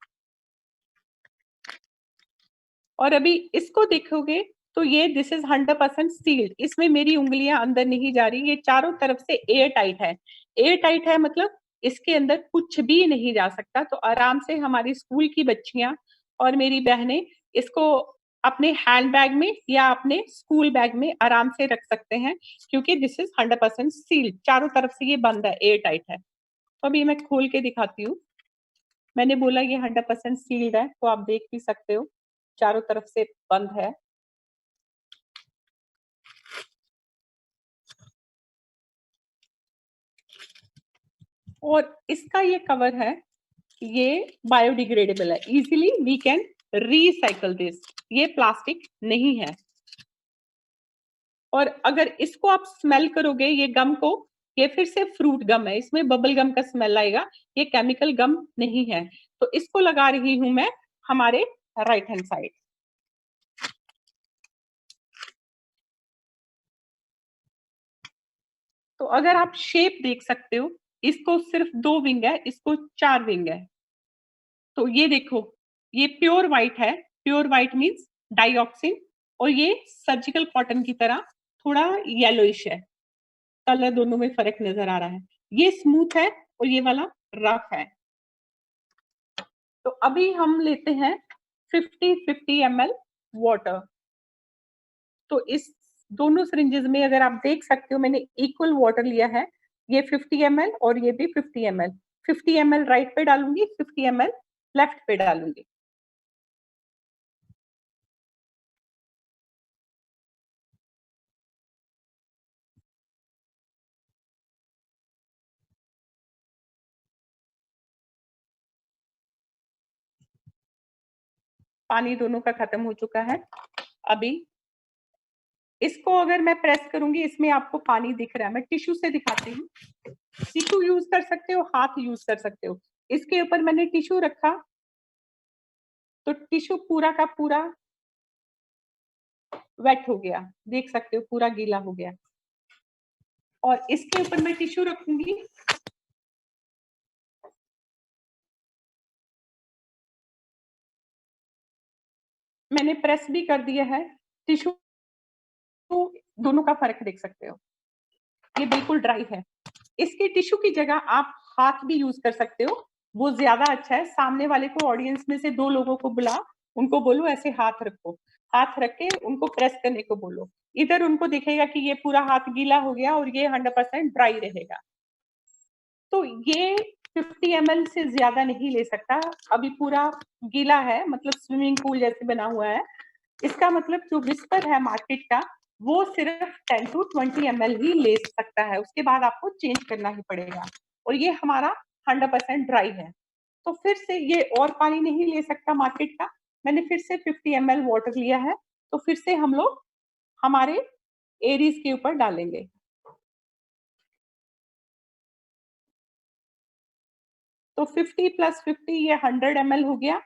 और अभी इसको देखोगे तो ये दिस इज 100% सील्ड, इसमें मेरी उंगलियां अंदर नहीं जा रही, ये चारों तरफ से एयर टाइट है। एयर टाइट है मतलब इसके अंदर कुछ भी नहीं जा सकता। तो आराम से हमारी स्कूल की बच्चियां और मेरी बहनें इसको अपने हैंड बैग में या अपने स्कूल बैग में आराम से रख सकते हैं, क्योंकि दिस इज 100% सील्ड, चारों तरफ से ये बंद है, एयर टाइट है। तो अभी मैं खोल के दिखाती हूँ। मैंने बोला ये 100% सील्ड है, तो आप देख भी सकते हो चारों तरफ से बंद है। और इसका ये कवर है, ये बायोडिग्रेडेबल है, easily we can recycle this, ये प्लास्टिक नहीं है। और अगर इसको आप स्मेल करोगे, ये गम को, ये फिर से फ्रूट गम है, इसमें बबल गम का स्मेल आएगा, ये केमिकल गम नहीं है। तो इसको लगा रही हूं मैं हमारे राइट हैंड साइड। तो अगर आप शेप देख सकते हो, इसको सिर्फ 2 विंग है, इसको 4 विंग है। तो ये देखो, ये प्योर व्हाइट है, प्योर व्हाइट मीन्स डाइऑक्सिन। और ये सर्जिकल कॉटन की तरह थोड़ा येलोइश है, कलर दोनों में फर्क नजर आ रहा है। ये स्मूथ है और ये वाला रफ है। तो अभी हम लेते हैं 50-50 ml वाटर। तो इस दोनों सिरिंजेस में अगर आप देख सकते हो, मैंने इक्वल वाटर लिया है, ये 50 ml और ये भी 50 ml। 50 ml राइट पे डालूंगी, 50 ml लेफ्ट पे डालूंगी। पानी दोनों का खत्म हो चुका है। अभी इसको अगर मैं प्रेस करूंगी, इसमें आपको पानी दिख रहा है, मैं टिश्यू से दिखाती हूँ। टिश्यू यूज कर सकते हो, हाथ यूज कर सकते हो। इसके ऊपर मैंने टिश्यू रखा, तो टिश्यू पूरा का पूरा वेट हो गया, देख सकते हो पूरा गीला हो गया। और इसके ऊपर मैं टिश्यू रखूंगी। मैंने प्रेस भी कर दिया है। टिश्यू दोनों का फर्क देख सकते हो, ये बिल्कुल ड्राई है। इसके टिश्यू की जगह आप हाथ भी यूज कर सकते हो, वो ज्यादा अच्छा है। सामने वाले को, ऑडियंस में से 2 लोगों को बुला, उनको बोलो ऐसे हाथ रखो, हाथ रख के उनको प्रेस करने को बोलो। इधर उनको दिखेगा कि ये पूरा हाथ गीला हो गया और ये 100% ड्राई रहेगा। तो ये 50 ml से ज्यादा नहीं ले सकता, अभी पूरा गीला है, मतलब स्विमिंग पूल जैसे बना हुआ है। इसका मतलब जो विस्पर है मार्केट का, वो सिर्फ 10 to 20 ml ही ले सकता है, उसके बाद आपको चेंज करना ही पड़ेगा। और ये हमारा 100% ड्राई है, तो फिर से ये और पानी नहीं ले सकता मार्केट का। मैंने फिर से 50 ml वाटर लिया है, तो फिर से हम लोग हमारे एरीज के ऊपर डालेंगे। तो 50 + 50 ये 100 ml हो गया।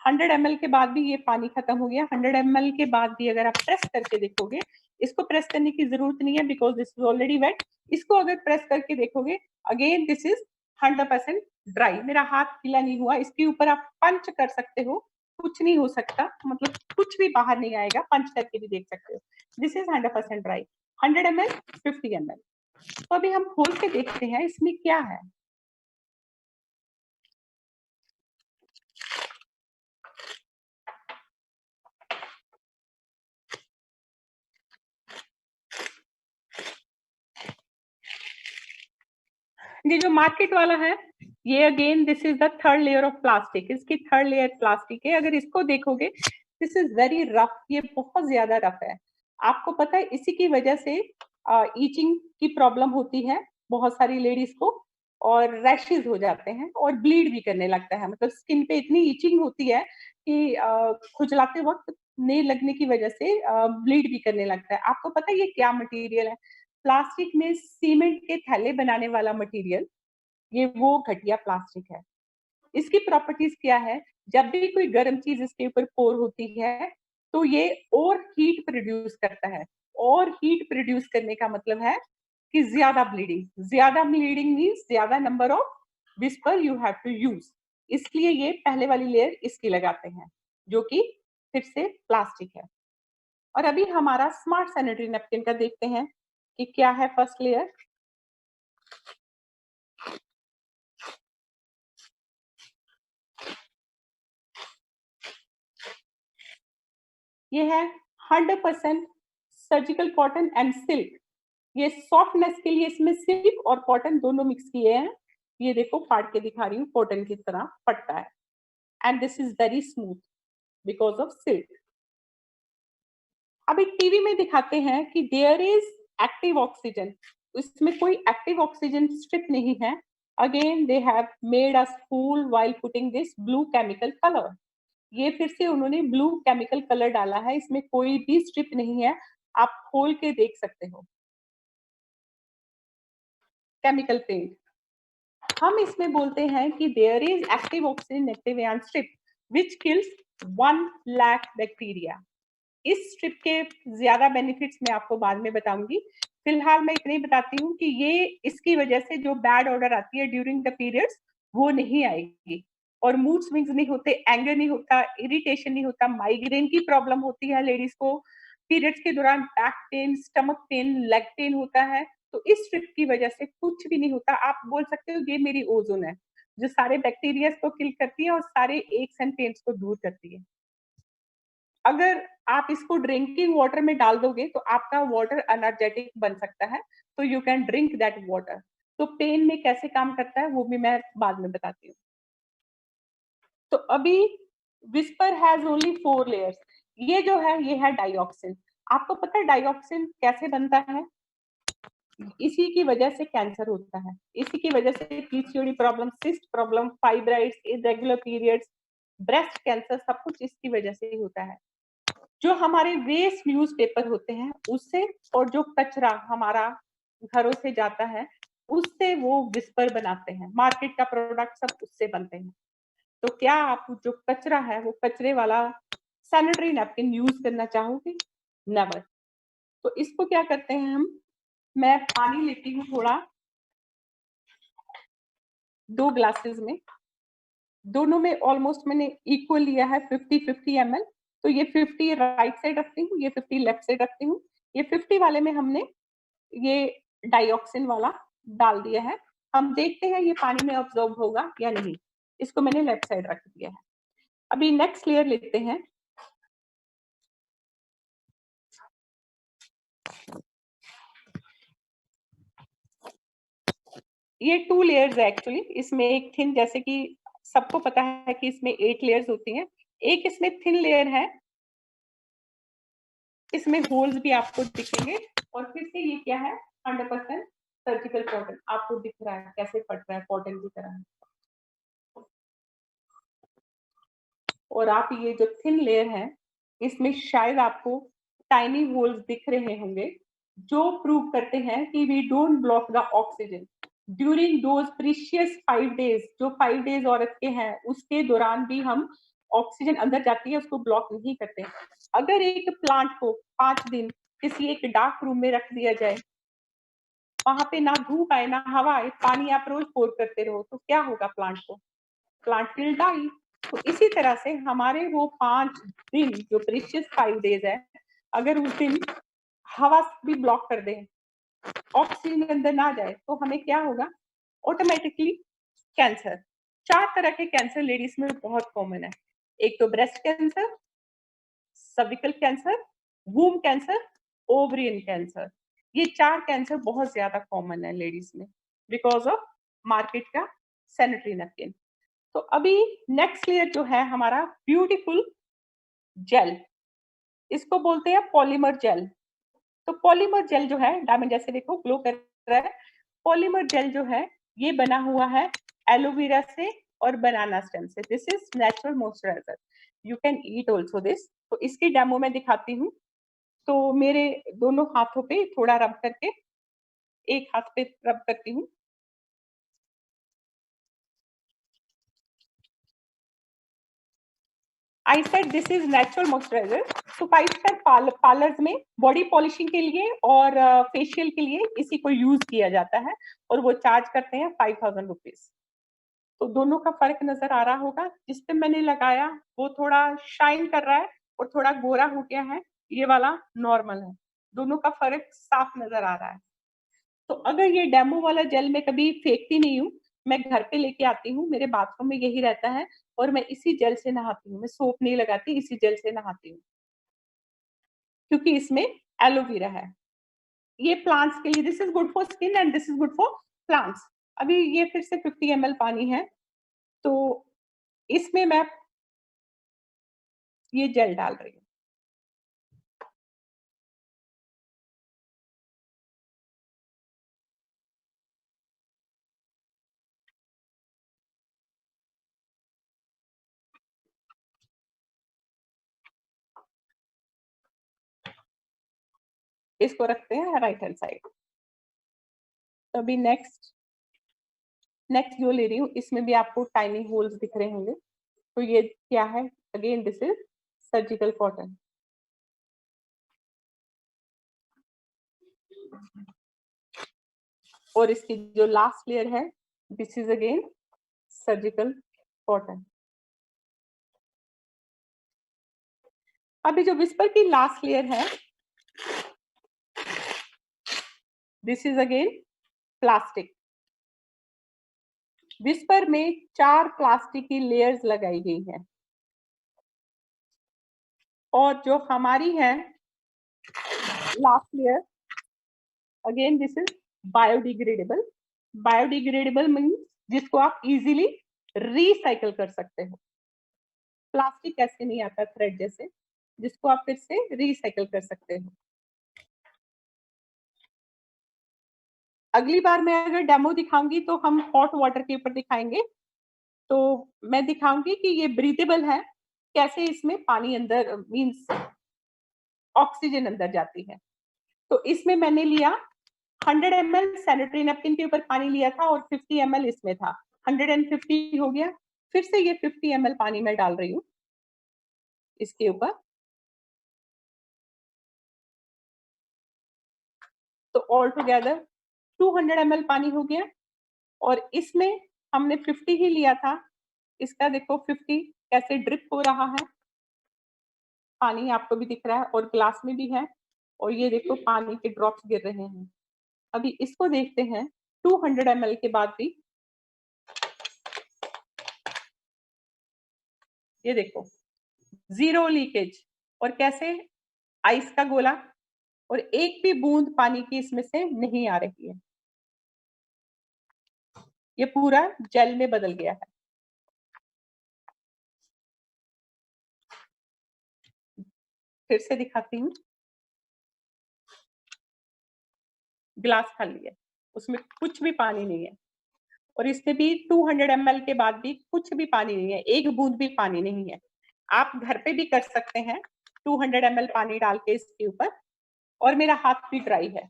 100 ml के बाद भी ये पानी खत्म हो गया। 100 ml के बाद भी अगर आप प्रेस करके देखोगे, इसको प्रेस करने की जरूरत नहीं है because this is already wet. इसको अगर प्रेस करके देखोगे, अगेन दिस इज 100% ड्राई। मेरा हाथ गीला नहीं हुआ। इसके ऊपर आप पंच कर सकते हो, कुछ नहीं हो सकता, मतलब कुछ भी बाहर नहीं आएगा, पंच करके भी देख सकते हो। This is 100% dry. 100 ml, 50 ml। तो अभी हम खोल के देखते हैं इसमें क्या है। ये जो मार्केट वाला है, ये again this is the third layer of plastic. इसकी थर्ड लेयर प्लास्टिक है। अगर इसको देखोगे, दिस इज वेरी रफ, ये बहुत ज्यादा रफ है। आपको पता है इसी की वजह से ईचिंग की प्रॉब्लम होती है बहुत सारी लेडीज को, और रैशेज हो जाते हैं और ब्लीड भी करने लगता है। मतलब स्किन पे इतनी ईचिंग होती है कि खुजलाते वक्त नेल लगने की वजह से ब्लीड भी करने लगता है। आपको पता है ये क्या मटेरियल है? प्लास्टिक में सीमेंट के थैले बनाने वाला मटेरियल, ये वो घटिया प्लास्टिक है। इसकी प्रॉपर्टीज क्या है? जब भी कोई गर्म चीज इसके ऊपर पोर होती है, तो ये और हीट प्रोड्यूस करता है। और हीट प्रोड्यूस करने का मतलब है कि ज्यादा ब्लीडिंग। ज्यादा ब्लीडिंग मीन्स ज्यादा number of whisper you have to use. इसलिए ये पहले वाली लेयर इसकी लगाते हैं, जो कि फिर से प्लास्टिक है। और अभी हमारा स्मार्ट सैनिटरी नैपकिन का देखते हैं कि क्या है फर्स्ट लेयर। ये है 100% सर्जिकल कॉटन एंड सिल्क। ये सॉफ्टनेस के लिए इसमें सिल्क और कॉटन दोनों मिक्स किए हैं। ये देखो फाड़ के दिखा रही हूँ, कॉटन की तरह फटता है। And this is very smooth because of silk. अभी टीवी में दिखाते हैं कि देयर इज एक्टिव ऑक्सीजन। इसमें कोई एक्टिव ऑक्सीजन स्ट्रिप नहीं है। Again they have made us fool while putting this blue chemical colour. ये फिर से उन्होंने ब्लू केमिकल कलर डाला है, इसमें कोई भी स्ट्रिप नहीं है। आप खोल के देख सकते हो, केमिकल पेंट। हम इसमें बोलते हैं कि there is active oxygen active ion strip which kills 1 lakh bacteria. इस स्ट्रिप के ज्यादा बेनिफिट्स मैं आपको बाद में बताऊंगी। फिलहाल मैं इतने ही बताती हूँ कि ये इसकी वजह से जो बैड ऑर्डर आती है ड्यूरिंग द पीरियड्स, वो नहीं आएगी। और मूड स्विंग्स नहीं होते, एंगर नहीं होता, इरिटेशन नहीं होता। माइग्रेन की प्रॉब्लम होती है लेडीज को पीरियड्स के दौरान, back pain, stomach pain, leg pain होता है, तो इस स्ट्रिप की वजह से कुछ भी नहीं होता। आप बोल सकते हो ये मेरी ओजोन है, जो सारे बैक्टीरिया को किल करती है और सारे एक्स एंड पेन्स को दूर करती है। अगर आप इसको ड्रिंकिंग वाटर में डाल दोगे तो आपका वाटर एनर्जेटिक बन सकता है, तो you can drink that water. तो पेन में कैसे काम करता है वो भी मैं बाद में बताती हूँ। तो अभी विस्पर हैज ओनली 4 लेयर्स। ये जो है ये है डाइऑक्सिन। आपको पता है डाइऑक्सिन कैसे बनता है? इसी की वजह से कैंसर होता है, इसी की वजह से PCOD problem, cyst problem, fibroids, irregular periods, breast cancer, सब कुछ इसकी वजह से ही होता है। जो हमारे वेस्ट न्यूज़पेपर होते हैं उससे, और जो कचरा हमारा घरों से जाता है उससे वो विस्पर बनाते हैं। मार्केट का प्रोडक्ट सब उससे बनते हैं। तो क्या आप जो कचरा है वो कचरे वाला सैनिटरी नैपकिन यूज करना चाहोगे? नेवर। तो इसको क्या करते हैं हम, मैं पानी लेती हूँ थोड़ा 2 ग्लासेस में, दोनों में ऑलमोस्ट मैंने इक्वल लिया है 50-50 ml। तो ये 50 राइट साइड रखती हूँ, ये 50 लेफ्ट साइड रखती हूँ। ये 50 वाले में हमने ये डाइऑक्सिन वाला डाल दिया है। हम देखते हैं ये पानी में अब्सॉर्ब होगा या नहीं। इसको मैंने लेफ्ट साइड रख दिया है। अभी नेक्स्ट लेयर लेते हैं। ये 2 लेयर्स है एक्चुअली। इसमें एक थिन, जैसे कि सबको पता है कि इसमें 8 लेयर्स होती हैं। एक इसमें थिन लेयर है, इसमें होल्स भी आपको दिखेंगे। और फिर से ये क्या है, 100% सर्जिकल कॉटन। आपको दिख रहा है कैसे फट रहा है, कॉटन की तरह। और आप ये जो थिन लेयर है, इसमें शायद आपको टाइनी होल्स दिख रहे होंगे, जो प्रूव करते हैं कि we don't block the oxygen during those precious 5 days. जो 5 डेज औरत के हैं, उसके दौरान भी हम ऑक्सीजन अंदर जाती है, उसको ब्लॉक नहीं करते। अगर एक प्लांट को 5 दिन किसी एक डार्क रूम में रख दिया जाए, वहां पे ना धूप आए ना हवा आए, पानी आप रोज पोर करते रहो, तो क्या होगा प्लांट को? Plant will die. तो इसी तरह से हमारे वो 5 दिन जो प्रीशियस 5 डेज है, अगर उस दिन हवा भी ब्लॉक कर दें, ऑक्सीजन अंदर ना जाए, तो हमें क्या होगा? Automatically cancer. 4 तरह के कैंसर लेडीज में बहुत कॉमन है। एक तो breast cancer, cervical cancer, womb cancer, ovarian cancer. ये 4 कैंसर बहुत ज्यादा कॉमन है लेडीज में, बिकॉज ऑफ मार्केट का सैनिटरी नैपकिन। तो अभी नेक्स्ट लेयर जो है हमारा ब्यूटीफुल जेल, इसको बोलते हैं पॉलीमर जेल। तो पॉलीमर जेल जो है, डायमंड जैसे देखो ग्लो कर रहा है। पॉलीमर जेल जो है, ये बना हुआ है एलोवेरा से और बनाना स्टेम से। This is natural moisturiser, you can eat also this. तो इसकी डेमो मैं दिखाती हूँ। तो मेरे दोनों हाथों पे थोड़ा रब करके, एक हाथ पे रब करती हूँ। I said this is natural moisturiser. तो 5 स्टार पार्लर्स में बॉडी पॉलिशिंग के लिए और फेशियल के लिए इसी को यूज किया जाता है, और वो चार्ज करते हैं 5000 रुपीज। तो दोनों का फर्क नजर आ रहा होगा। जिस पे मैंने लगाया वो थोड़ा शाइन कर रहा है और थोड़ा गोरा हो गया है, ये वाला नॉर्मल है। दोनों का फर्क साफ नजर आ रहा है। तो अगर ये डेमो वाला जेल मैं कभी फेंकती नहीं हूँ, मैं घर पे लेके आती हूँ, मेरे बाथरूम में यही रहता है, और मैं इसी जेल से नहाती हूँ। मैं सोप नहीं लगाती, इसी जेल से नहाती हूँ, क्योंकि इसमें एलोवेरा है। ये प्लांट्स के लिए, this is good for skin and this is good for plants. अभी ये फिर से 50 ml पानी है, तो इसमें मैं ये जेल डाल रही हूँ। इसको रखते हैं राइट हैंड साइड। अभी नेक्स्ट जो ले रही हूँ, इसमें भी आपको टाइनी होल्स दिख रहे होंगे। तो ये क्या है? Again this is surgical cotton. और इसकी जो लास्ट लेयर है, this is again surgical cotton. अभी जो विस्पर की लास्ट लेयर है, this is again plastic. Whisper में 4 प्लास्टिक की लेयर्स लगाई गई है, और जो हमारी है last layer, again this is biodegradable. Biodegradable means जिसको आप इजीली रिसाइकल कर सकते हो। प्लास्टिक ऐसे नहीं आता थ्रेड जैसे, जिसको आप फिर से रिसाइकल कर सकते हो। अगली बार मैं अगर डेमो दिखाऊंगी तो हम हॉट वाटर के ऊपर दिखाएंगे। तो मैं दिखाऊंगी कि ये ब्रीथेबल है, कैसे इसमें पानी अंदर मींस ऑक्सीजन अंदर जाती है। तो इसमें मैंने लिया 100 ml सैनिटरी नैपकिन के ऊपर पानी लिया था, और 50 ml इसमें था। 150 हो गया। फिर से ये 50 ml पानी में डाल रही हूँ। इसके ऊपर। तो ऑल टुगेदर 200 ml पानी हो गया और इसमें हमने 50 ही लिया था। इसका देखो 50 कैसे ड्रिप हो रहा है, पानी आपको भी दिख रहा है और ग्लास में भी है और ये देखो पानी के ड्रॉप्स गिर रहे हैं। अभी इसको देखते हैं 200 ml के बाद भी। ये देखो जीरो लीकेज और कैसे आइस का गोला और एक भी बूंद पानी की इसमें से नहीं आ रही है। ये पूरा जेल में बदल गया है। फिर से दिखाती हूँ। ग्लास खाली है, उसमें कुछ भी पानी नहीं है और इसमें भी 200 ml के बाद भी कुछ भी पानी नहीं है, एक बूंद भी पानी नहीं है। आप घर पे भी कर सकते हैं 200 ml पानी डाल के इसके ऊपर। और मेरा हाथ भी ड्राई है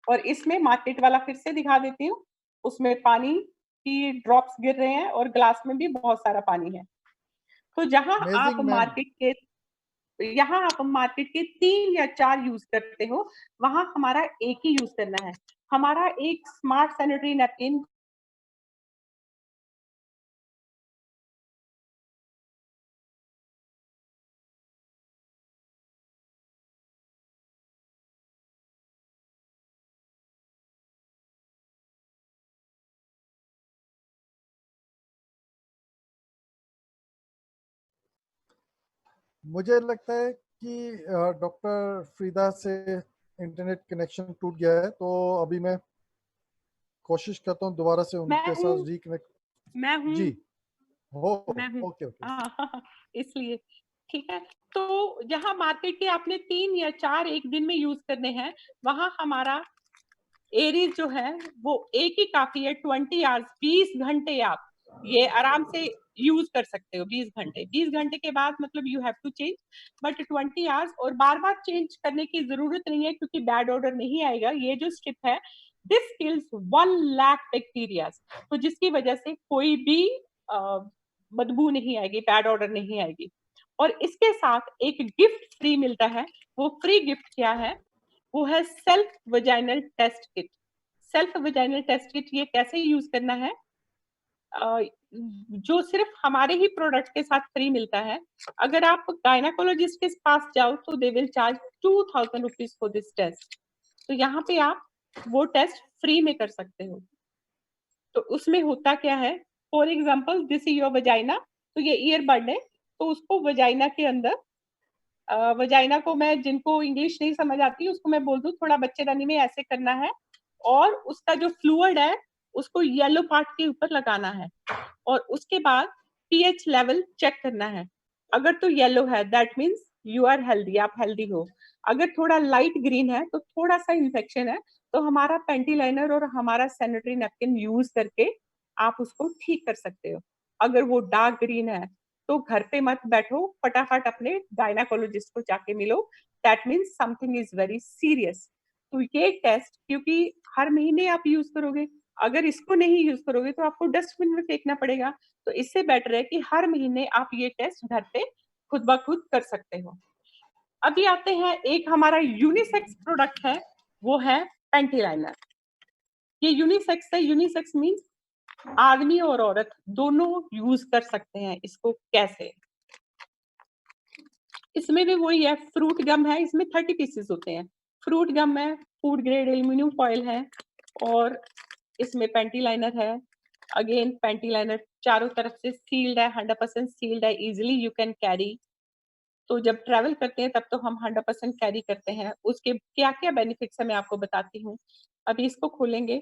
और इसमें मार्केट वाला फिर से दिखा देती हूँ। उसमें पानी की ड्रॉप्स गिर रहे हैं और ग्लास में भी बहुत सारा पानी है। तो अमेजिंग मैम। यहाँ आप मार्केट के 3 या 4 यूज करते हो, वहां हमारा एक ही यूज करना है। हमारा एक स्मार्ट सैनिटरी नैपकिन मुझे लगता है कि डॉक्टर फ्रीदा से इंटरनेट कनेक्शन टूट गया है, तो अभी मैं कोशिश करता हूँ दोबारा से मैं उनके हूँ साथ रिकनेक्ट। मैं हूँ जी। हो। मैं हूँ ओके ओके। हाँ, इसलिए ठीक है। तो जहाँ मार्केट के आपने 3 या 4 एक दिन में यूज करने हैं, वहां हमारा एरीज जो है वो एक ही काफी है। 20 आवर्स, 20 घंटे आप ये आराम से यूज कर सकते हो। 20 घंटे के बाद मतलब you have to change, but 20 hours और बार बार चेंज करने की जरूरत नहीं है क्योंकि बैड ऑर्डर नहीं आएगा। ये जो स्ट्रिप है दिस किल्स 1 लाख बैक्टीरिया, तो जिसकी वजह से कोई भी बदबू नहीं आएगी, बैड ऑर्डर नहीं आएगी। और इसके साथ एक गिफ्ट फ्री मिलता है। वो फ्री गिफ्ट क्या है? वो है self vaginal test kit. Self vaginal test kit ये कैसे यूज करना है? जो सिर्फ हमारे ही प्रोडक्ट के साथ फ्री मिलता है। अगर आप गायनाकोलॉजिस्ट के पास जाओ तो they will charge 2000 rupees for this test. तो यहाँ पे आप वो टेस्ट फ्री में कर सकते हो। तो उसमें होता क्या है, for example this is your vagina, तो ये ईयरबड है, तो उसको वजाइना के अंदर वजाइना को मैं, जिनको इंग्लिश नहीं समझ आती उसको मैं बोल दूं थोड़ा बच्चेदानी में ऐसे करना है और उसका जो फ्लूइड है उसको येलो पार्ट के ऊपर लगाना है और उसके बाद पीएच लेवल चेक करना है। अगर तो येलो है that means you are healthy, आप हेल्दी हो। अगर थोड़ा लाइट ग्रीन है तो थोड़ा सा इन्फेक्शन है, तो हमारा पेंटी लाइनर और हमारा सैनिटरी नैपकिन यूज करके आप उसको ठीक कर सकते हो। अगर वो डार्क ग्रीन है तो घर पे मत बैठो, फटाफट अपने गायनाकोलॉजिस्ट को जाके मिलो, that means something is very serious. तो ये टेस्ट क्योंकि हर महीने आप यूज करोगे, अगर इसको नहीं यूज करोगे तो आपको डस्टबिन में फेंकना पड़ेगा। तो इससे बेटर है कि हर महीने आप ये टेस्ट घर पे खुद ब खुद कर सकते हो। अभी आते हैं एक हमारा यूनिसेक्स प्रोडक्ट है, वो है पेंटी लाइनर। ये यूनिसेक्स है, यूनिसेक्स मीन्स आदमी और औरत दोनों यूज कर सकते हैं इसको। कैसे? इसमें भी वही है, फ्रूट गम है, इसमें 30 पीसेस होते हैं। फ्रूट गम है, फूड ग्रेड एल्यूमिनियम फॉइल है और इसमें पेंटी लाइनर है। अगेन पेंटी लाइनर चारों तरफ से सील्ड है, 100% सील्ड है, इजिली यू कैन कैरी। तो जब ट्रैवल करते हैं तब तो हम 100% कैरी करते हैं। उसके क्या क्या बेनिफिट्स है मैं आपको बताती हूँ। अभी इसको खोलेंगे।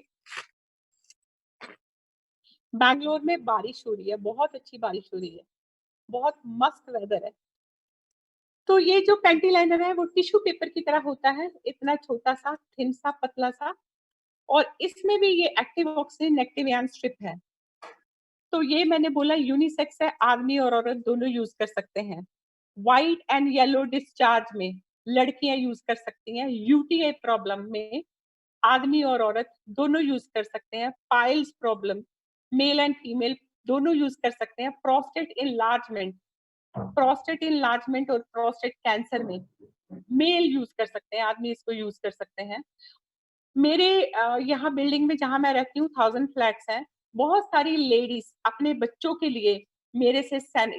बैंगलोर में बारिश हो रही है, बहुत अच्छी बारिश हो रही है, बहुत मस्त वेदर है। तो ये जो पेंटी लाइनर है वो टिश्यू पेपर की तरह होता है, इतना छोटा सा, थिन सा, पतला सा। और इसमें भी ये active oxygen active ion strip है। तो ये मैंने बोला यूनिसेक्स है, आदमी और औरत दोनों यूज कर सकते हैं। व्हाइट एंड येलो डिस्चार्ज में लड़कियां यूज कर सकती हैं। यूटीआई प्रॉब्लम में आदमी और औरत दोनों यूज कर सकते हैं। Piles problem male and female दोनों यूज कर सकते हैं। प्रोस्टेट इनलार्जमेंट प्रोस्टेट इनलार्जमेंट और प्रोस्टेट कैंसर में मेल यूज कर सकते हैं, आदमी इसको यूज कर सकते हैं। मेरे यहाँ बिल्डिंग में जहाँ मैं रहती हूँ 1000 फ्लैट्स हैं। बहुत सारी लेडीज अपने बच्चों के लिए मेरे से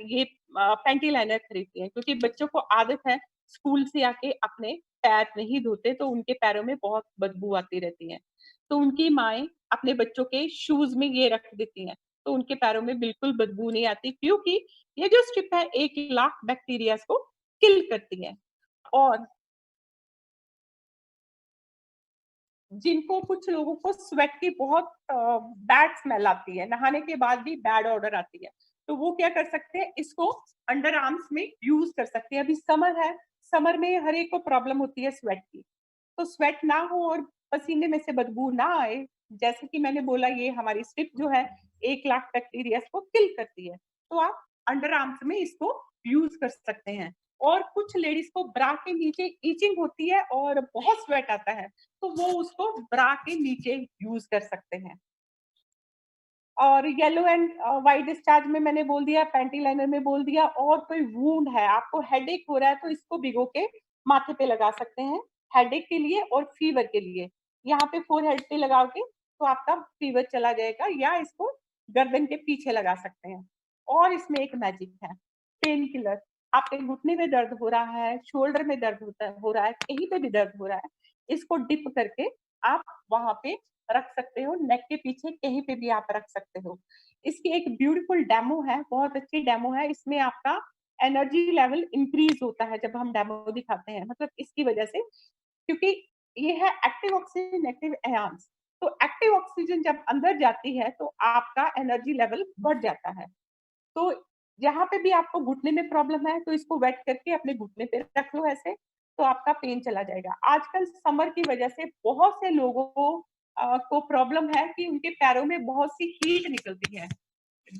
ये पैंटी लाइनर खरीदती हैं, क्योंकि बच्चों को आदत है स्कूल से आके अपने पैर नहीं धोते, तो उनके पैरों में बहुत बदबू आती रहती है। तो उनकी माएँ अपने बच्चों के शूज में ये रख देती हैं, तो उनके पैरों में बिल्कुल बदबू नहीं आती, क्योंकि ये जो स्ट्रिप है 1 लाख बैक्टीरिया को किल करती है। और जिनको कुछ लोगों को स्वेट की बहुत बैड स्मेल आती है, नहाने के बाद भी बैड ऑडर आती है, तो वो क्या कर सकते हैं, इसको अंडर आर्म्स में यूज कर सकते हैं। अभी समर है, समर में हर एक को प्रॉब्लम होती है स्वेट की, तो स्वेट ना हो और पसीने में से बदबू ना आए, जैसे कि मैंने बोला ये हमारी स्ट्रिप जो है 1 लाख बैक्टीरिया को किल करती है, तो आप अंडर आर्म्स में इसको यूज कर सकते हैं। और कुछ लेडीज को ब्रा के नीचे ईचिंग होती है और बहुत स्वेट आता है, तो वो उसको ब्रा के नीचे यूज कर सकते हैं। और येलो एंड व्हाइट डिस्चार्ज में मैंने बोल दिया, पैंटी लाइनर में बोल दिया। और कोई वूंड है, आपको हेडेक हो रहा है, तो इसको भिगो के माथे पे लगा सकते हैं, हेडेक के लिए और फीवर के लिए। यहाँ पे फोरहेड पे लगाओगे तो आपका फीवर चला जाएगा, या इसको गर्दन के पीछे लगा सकते हैं। और इसमें एक मैजिक है, पेन किलर। आपके घुटने में दर्द हो रहा है, शोल्डर में दर्द हो रहा है, कहीं पे भी दर्द हो रहा है, इसको डिप करके आप वहां पे रख सकते हो, नेक के पीछे कहीं पे भी आप रख सकते हो। इसकी एक ब्यूटीफुल डेमो है, बहुत अच्छी डेमो है। इसमें आपका एनर्जी लेवल इंक्रीज होता है जब हम डेमो दिखाते हैं, मतलब इसकी वजह से, क्योंकि ये है एक्टिव ऑक्सीजन एक्टिव एनहांस। तो एक्टिव ऑक्सीजन जब अंदर जाती है तो आपका एनर्जी लेवल बढ़ जाता है। तो जहाँ पे भी आपको घुटने में प्रॉब्लम है, तो इसको वेट करके अपने घुटने पे रख लो ऐसे, तो आपका पेन चला जाएगा। आजकल समर की वजह से बहुत से लोगों को प्रॉब्लम है कि उनके पैरों में बहुत सी हीट निकलती है,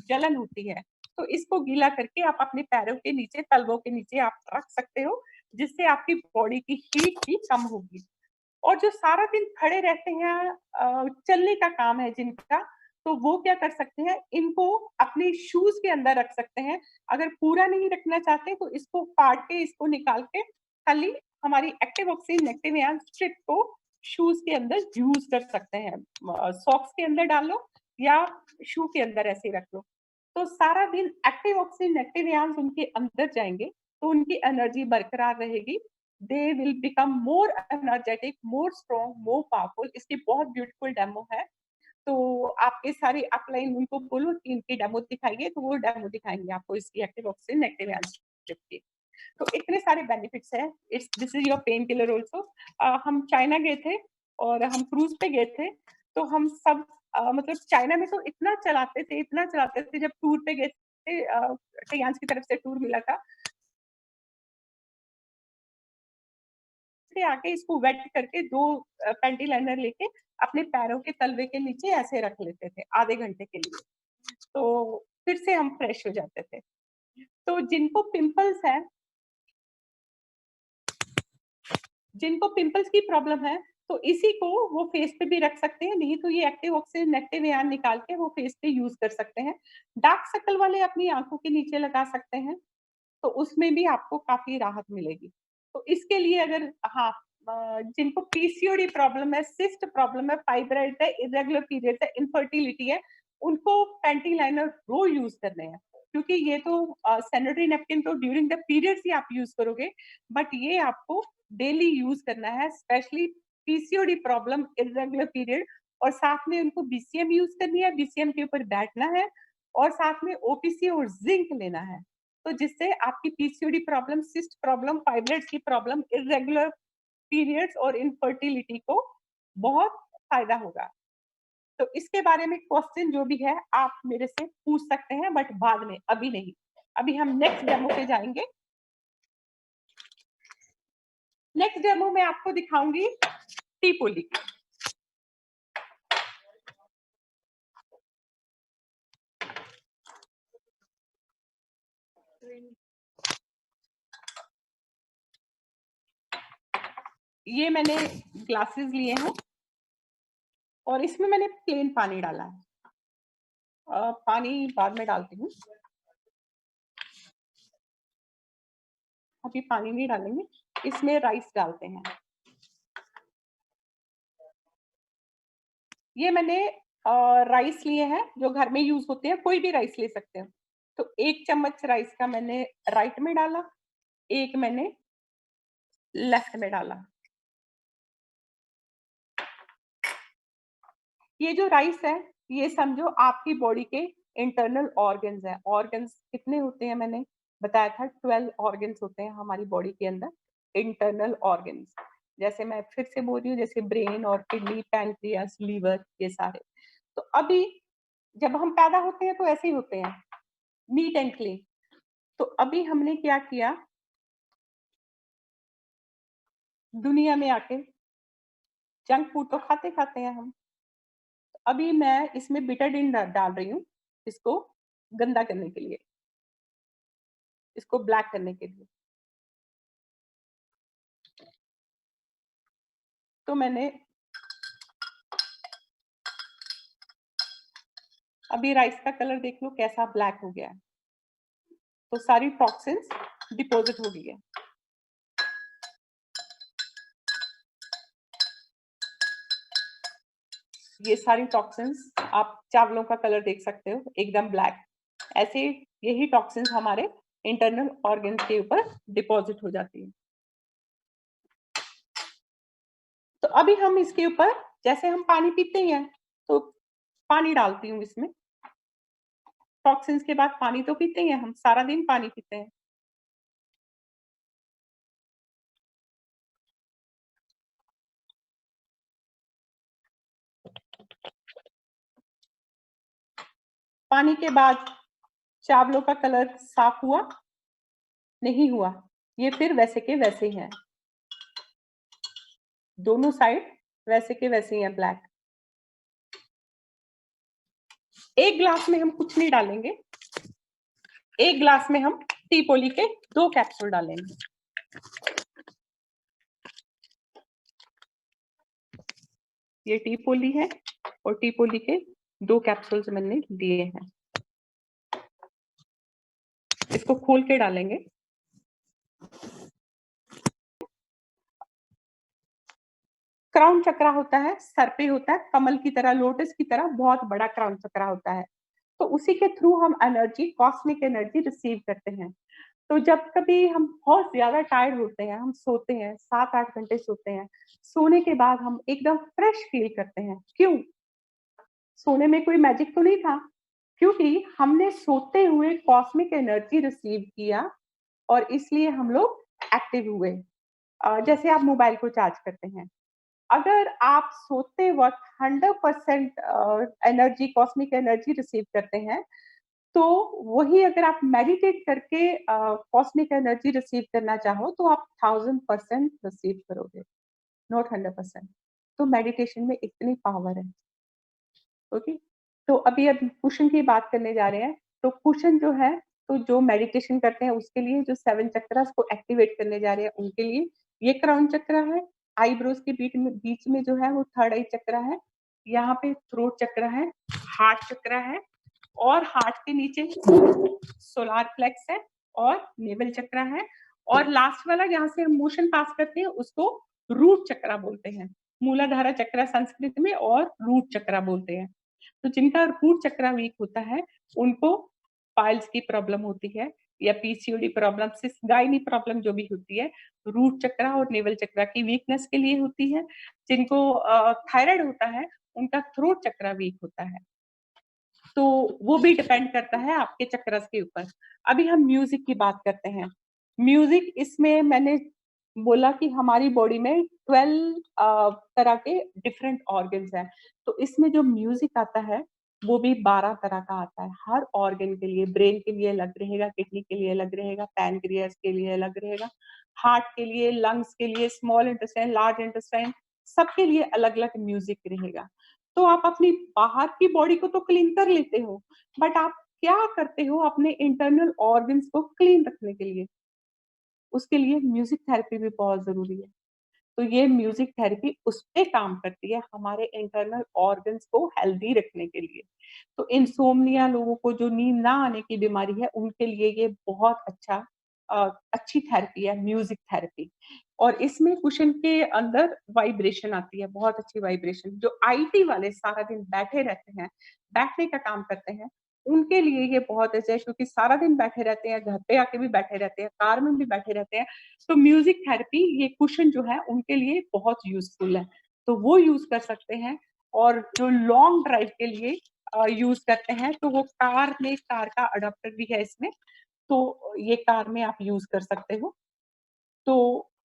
जलन होती है। तो इसको गीला करके आप अपने पैरों के नीचे, तलवों के नीचे आप रख सकते हो, जिससे आपकी बॉडी की हीट भी कम होगी। और जो सारा दिन खड़े रहते हैं, चलने का काम है जिनका, तो वो क्या कर सकते हैं, इनको अपने शूज के अंदर रख सकते हैं। अगर पूरा नहीं रखना चाहते तो इसको काट के, इसको निकाल के खाली हमारी एक्टिव ऑक्सीजन एक्टिव या स्ट्रिप को शूज के अंदर यूज कर सकते हैं। सॉक्स के अंदर डालो या शू के अंदर ऐसे रख लो, तो सारा दिन एक्टिव ऑक्सीजन एक्टिव आयंस उनके अंदर जाएंगे, तो उनकी एनर्जी बरकरार रहेगी। They will become more energetic, more strong, more powerful. इसकी बहुत ब्यूटीफुल डेमो है। तो आपके सारे अपलाइन उनको बोलो कि इनकी डेमो दिखाइए, तो वो डेमो दिखाएंगे आपको इसकी एक्टिव ऑक्सीजन एक्टिव आयंस की। तो इतने सारे बेनिफिट्स हैं। It's this is your pain killer also. हम चाइना गए थे और हम क्रूज पे गए थे, तो हम सब मतलब चाइना में तो इतना चलाते थे, इतना चलाते थे। जब टूर पे गए थे, टेयांस की तरफ से टूर मिला था, से आके इसको वेट करके 2 पैंटी लाइनर लेके अपने पैरों के तलवे के नीचे ऐसे रख लेते थे आधे घंटे के लिए, तो फिर से हम फ्रेश हो जाते थे। तो जिनको पिंपल्स की प्रॉब्लम है, तो इसी को वो फेस पे भी रख सकते हैं, नहीं तो ये एक्टिव ऑक्सीजन एक्टिव यान निकाल के वो फेस पे यूज कर सकते हैं। डार्क सर्कल वाले अपनी आंखों के नीचे लगा सकते हैं, तो उसमें भी आपको काफी राहत मिलेगी। तो इसके लिए अगर, हाँ, जिनको पीसीओडी प्रॉब्लम है, सिस्ट प्रॉब्लम है, फाइब्राइड है, इरेगुलर पीरियड है, इनफर्टिलिटी है, उनको पैंटी लाइनर रो यूज करने हैं। क्योंकि ये तो सैनिटरी नैपकिन तो ड्यूरिंग द पीरियड्स ही आप यूज करोगे, बट ये आपको डेली यूज करना है, specially PCOD problem, irregular period. और साथ में उनको बीसीएम यूज करनी है, बीसीएम के ऊपर बैठना है, और साथ में ओपीसी और जिंक लेना है। तो जिससे आपकी PCOD problem, cyst problem, fibroids की प्रॉब्लम, इरेगुलर पीरियड्स और इनफर्टिलिटी को बहुत फायदा होगा। तो इसके बारे में क्वेश्चन जो भी है आप मेरे से पूछ सकते हैं, बट बाद में, अभी नहीं। अभी हम नेक्स्ट डेमो पे जाएंगे। नेक्स्ट डेमो में आपको दिखाऊंगी टी पोली की। ये मैंने ग्लासेस लिए हैं और इसमें मैंने प्लेन पानी डाला है। पानी बाद में डालती हूँ। अभी पानी नहीं डालेंगे, इसमें राइस डालते हैं। ये मैंने राइस लिए हैं जो घर में यूज होते हैं, कोई भी राइस ले सकते हैं। तो 1 चम्मच राइस का मैंने राइट में डाला, 1 मैंने लेफ्ट में डाला। ये जो राइस है, ये समझो आपकी बॉडी के इंटरनल ऑर्गन्स हैं। ऑर्गन्स कितने होते हैं मैंने बताया था, 12 ऑर्गन्स होते हैं हमारी बॉडी के अंदर, इंटरनल ऑर्गन्स। जैसे मैं फिर से बोल रही हूँ, जैसे ब्रेन और किडनी, पैनक्रियास, लीवर, ये सारे। तो अभी जब हम पैदा होते हैं तो ऐसे ही होते हैं, नीट एंड क्लीन। तो अभी हमने क्या किया, दुनिया में आके जंक फूड तो खाते-खाते हैं हम। अभी मैं इसमें बिटाडीन डाल रही हूँ, इसको गंदा करने के लिए, इसको ब्लैक करने के लिए। तो मैंने अभी राइस का कलर देख लो कैसा ब्लैक हो गया है। तो सारी टॉक्सिन्स डिपॉजिट हो गई है। ये सारी टॉक्सिन्स, आप चावलों का कलर देख सकते हो एकदम ब्लैक। ऐसे यही टॉक्सिन्स हमारे इंटरनल ऑर्गन्स के ऊपर डिपॉजिट हो जाती है। तो अभी हम इसके ऊपर, जैसे हम पानी पीते ही हैं, तो पानी डालती हूँ इसमें। टॉक्सिन्स के बाद पानी तो पीते ही हैं हम, सारा दिन पानी पीते हैं। पानी के बाद चावलों का कलर साफ हुआ? नहीं हुआ, ये फिर वैसे के वैसे ही हैं। दोनों साइड वैसे के वैसे ही हैं, ब्लैक। एक ग्लास में हम कुछ नहीं डालेंगे, एक ग्लास में हम टी पोली के 2 कैप्सूल डालेंगे। ये टी पोली है और टी पोली के 2 कैप्सूल्स मैंने लिए हैं। इसको खोल के डालेंगे। क्राउन चक्रा होता है, सर पे होता है, कमल की तरह, लोटस की तरह बहुत बड़ा क्राउन चक्रा होता है। तो उसी के थ्रू हम एनर्जी, कॉस्मिक एनर्जी रिसीव करते हैं। तो जब कभी हम बहुत ज्यादा टायर्ड होते हैं, हम सोते हैं, 7-8 घंटे सोते हैं, सोने के बाद हम एकदम फ्रेश फील करते हैं। क्यों? सोने में कोई मैजिक तो नहीं था, क्योंकि हमने सोते हुए कॉस्मिक एनर्जी रिसीव किया और इसलिए हम लोग एक्टिव हुए। जैसे आप मोबाइल को चार्ज करते हैं, अगर आप सोते वक्त 100% एनर्जी, कॉस्मिक एनर्जी रिसीव करते हैं, तो वही अगर आप मेडिटेट करके कॉस्मिक एनर्जी रिसीव करना चाहो तो आप 1000% रिसीव करोगे, नॉट 100%। तो मेडिटेशन में इतनी पावर है। ओके, तो अभी अब कुशन की बात करने जा रहे हैं। तो कुशन जो है, तो जो मेडिटेशन करते हैं उसके लिए, जो 7 चक्रास को एक्टिवेट करने जा रहे हैं उनके लिए ये क्राउन चक्रा है। आईब्रोज के बीच में जो है वो थर्ड आई चक्रा है। यहाँ पे थ्रोट चक्रा है, हार्ट चक्रा है और हार्ट के नीचे सोलार प्लेक्स है और नेवल चक्रा है। और लास्ट वाला जहाँ से हम मोशन पास करते हैं उसको रूट चक्रा बोलते हैं। मूलाधारा चक्रा संस्कृत में और रूट चक्रा बोलते हैं। तो जिनका रूट चक्रा वीक होता है उनको पाइल्स की प्रॉब्लम होती है या पीसीओडी प्रॉब्लम, गायनी प्रॉब्लम जो भी होती है, रूट चक्रा और नेवल चक्रा की वीकनेस के लिए होती है। जिनको थायराइड होता है उनका थ्रोट चक्रा वीक होता है। तो वो भी डिपेंड करता है आपके चक्रस के ऊपर। अभी हम म्यूजिक की बात करते हैं। म्यूजिक, इसमें मैंने बोला कि हमारी बॉडी में 12 तरह के डिफरेंट ऑर्गन्स हैं। तो इसमें जो म्यूजिक आता है वो भी 12 तरह का आता है। हर ऑर्गन के लिए, ब्रेन के लिए अलग रहेगा, किडनी के लिए अलग रहेगा, पैनक्रियास के लिए अलग रहेगा, हार्ट के लिए, लंग्स के लिए, स्मॉल इंटेस्टाइन, लार्ज इंटेस्टाइन, सबके लिए अलग-अलग म्यूजिक रहेगा। तो आप अपनी बाहर की बॉडी को तो क्लीन कर लेते हो, बट आप क्या करते हो अपने इंटरनल ऑर्गन्स को क्लीन रखने के लिए? उसके लिए म्यूजिक थेरेपी भी बहुत ज़रूरी है। तो ये म्यूजिक थेरेपी उस पे काम करती है, हमारे इंटरनल ऑर्गन्स को हेल्दी रखने के लिए। तो इंसोम्निया लोगों को, जो नींद ना आने की बीमारी है, उनके लिए ये बहुत अच्छा अच्छी थेरेपी है म्यूजिक थेरेपी। और इसमें कुशन के अंदर वाइब्रेशन आती है, बहुत अच्छी वाइब्रेशन। जो आईटी वाले सारा दिन बैठे रहते हैं, बैठने का काम करते हैं, उनके लिए ये बहुत अच्छा है, क्योंकि सारा दिन बैठे रहते हैं, घर पे आके भी बैठे रहते हैं, कार में भी बैठे रहते हैं। तो म्यूजिक थेरेपी ये कुशन जो है उनके लिए बहुत यूजफुल है, तो वो यूज कर सकते हैं। और जो लॉन्ग ड्राइव के लिए यूज करते हैं, तो वो कार में, कार का अडाप्टर भी है इसमें, तो ये कार में आप यूज कर सकते हो। तो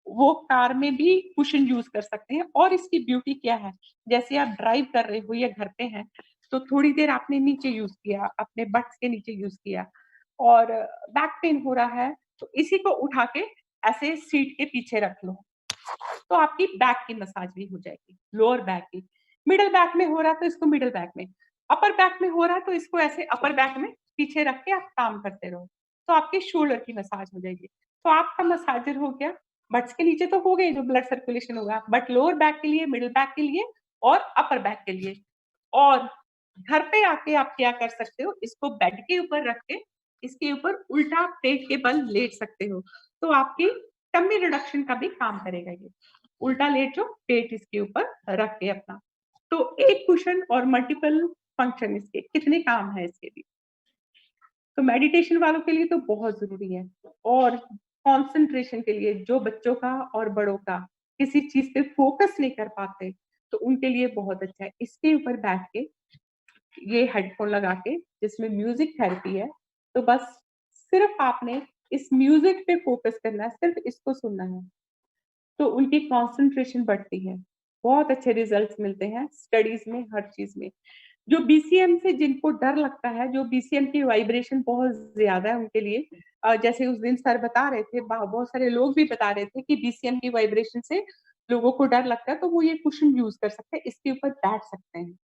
वो कार में भी कुशन यूज कर सकते हैं। और इसकी ब्यूटी क्या है, जैसे आप ड्राइव कर रहे हो या घर पे हैं, तो थोड़ी देर आपने नीचे यूज किया, अपने बट्स के नीचे यूज किया, और बैक पेन हो रहा है, तो इसी को उठा के ऐसे सीट के पीछे रख लो, तो आपकी बैक की मसाज भी हो जाएगी, लोअर बैक की। मिडल बैक में हो रहा है तो इसको मिडल बैक में, अपर बैक में हो रहा है तो इसको ऐसे अपर बैक में पीछे रख के आप काम करते रहो, तो आपके शोल्डर की मसाज हो जाएगी। तो आपका मसाजर हो गया, बट्स के नीचे तो हो गए जो ब्लड सर्कुलेशन होगा, बट लोअर बैक के लिए, मिडल बैक के लिए और अपर बैक के लिए। और घर पे आके आप क्या कर सकते हो, इसको बेड के ऊपर रख के इसके ऊपर उल्टा पेट के बल लेट सकते हो, तो आपकी टम्मी रिडक्शन का भी काम करेगा ये। उल्टा लेटो, पेट इसके ऊपर रख के अपना। तो एक कुशन और मल्टीपल फंक्शन, इसके कितने काम है इसके भी। तो मेडिटेशन वालों के लिए तो बहुत जरूरी है। और कंसंट्रेशन के लिए, जो बच्चों का और बड़ों का किसी चीज पे फोकस नहीं कर पाते, तो उनके लिए बहुत अच्छा है। इसके ऊपर बैठ के, ये हेडफोन लगा के, जिसमें म्यूजिक थेरेपी है, तो बस सिर्फ आपने इस म्यूजिक पे फोकस करना है, सिर्फ इसको सुनना है, तो उनकी कंसंट्रेशन बढ़ती है। बहुत अच्छे रिजल्ट्स मिलते हैं स्टडीज में, हर चीज में। जो बीसीएम से जिनको डर लगता है, जो बीसीएम की वाइब्रेशन बहुत ज्यादा है उनके लिए, जैसे उस दिन सर बता रहे थे, बहुत सारे लोग भी बता रहे थे कि बीसीएम की वाइब्रेशन से लोगों को डर लगता है, तो वो ये कुशन यूज कर सकते हैं, इसके ऊपर बैठ सकते हैं।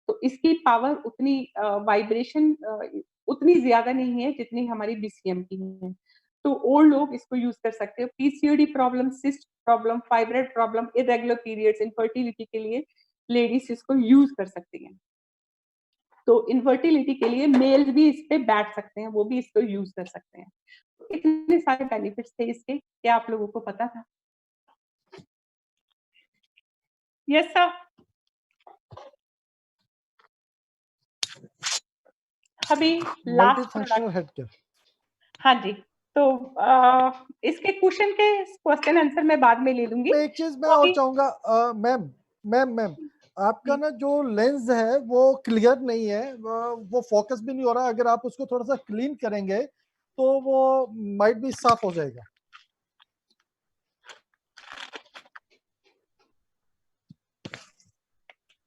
तो इसकी पावर उतनी, वाइब्रेशन उतनी ज्यादा नहीं है जितनी हमारी बीसीएम की है। तो ओल्ड लोग इसको यूज कर सकते हो। PCOD problem, cyst problem, fibroid problem, irregular periods, infertility के लिए लेडीज इसको यूज कर सकती हैं। तो इनफर्टिलिटी के लिए मेल भी इस पे बैठ सकते हैं, वो भी इसको यूज कर सकते हैं। तो इतने सारे बेनिफिट्स थे इसके, क्या आप लोगों को पता था? Yes sir. अभी multi last functional product. Head care. हाँ जी। तो इसके क्वेश्चन के क्वेश्चन आंसर मैं बाद में ले लूंगी। मैं एक चीज मैं तो और अभी चाहूंगा, मैम मैम आपका ना जो लेंस है वो क्लियर नहीं है, वो फोकस भी नहीं हो रहा। अगर आप उसको थोड़ा सा क्लीन करेंगे तो वो माइट भी साफ हो जाएगा।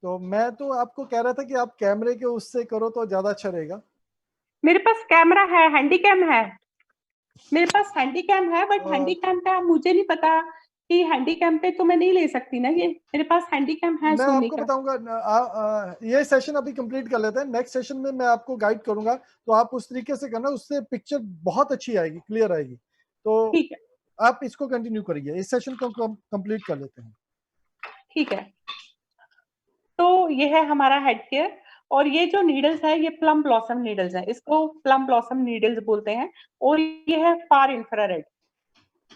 तो मैं तो आपको कह रहा था कि आप कैमरे के उससे करो तो ज्यादा अच्छा रहेगा। मेरे पास कैमरा है, हैंडीकैम है, मेरे पास हैंडीकैम है, बट अ, हैंडीकैम का मुझे नहीं पता कि हैंडीकैम पे तो मैं नहीं ले सकती ना, ये मेरे पास हैंडीकैम है मैं सोनी आपको का। बताऊंगा, ये सेशन अभी कंप्लीट कर लेते हैं, नेक्स्ट सेशन में मैं आपको गाइड करूंगा, तो आप उस तरीके से करना, उससे पिक्चर बहुत अच्छी आएगी, क्लियर आएगी। तो ठीक है, आप इसको कंटिन्यू करिए, इस सेशन को कंप्लीट कर लेते हैं। ठीक है। तो ये है हमारा हेड केयर। और ये जो नीडल्स है, ये प्लम ब्लॉसम नीडल्स है, इसको प्लम ब्लॉसम नीडल्स बोलते हैं। और ये है फार इंफ्रारेड।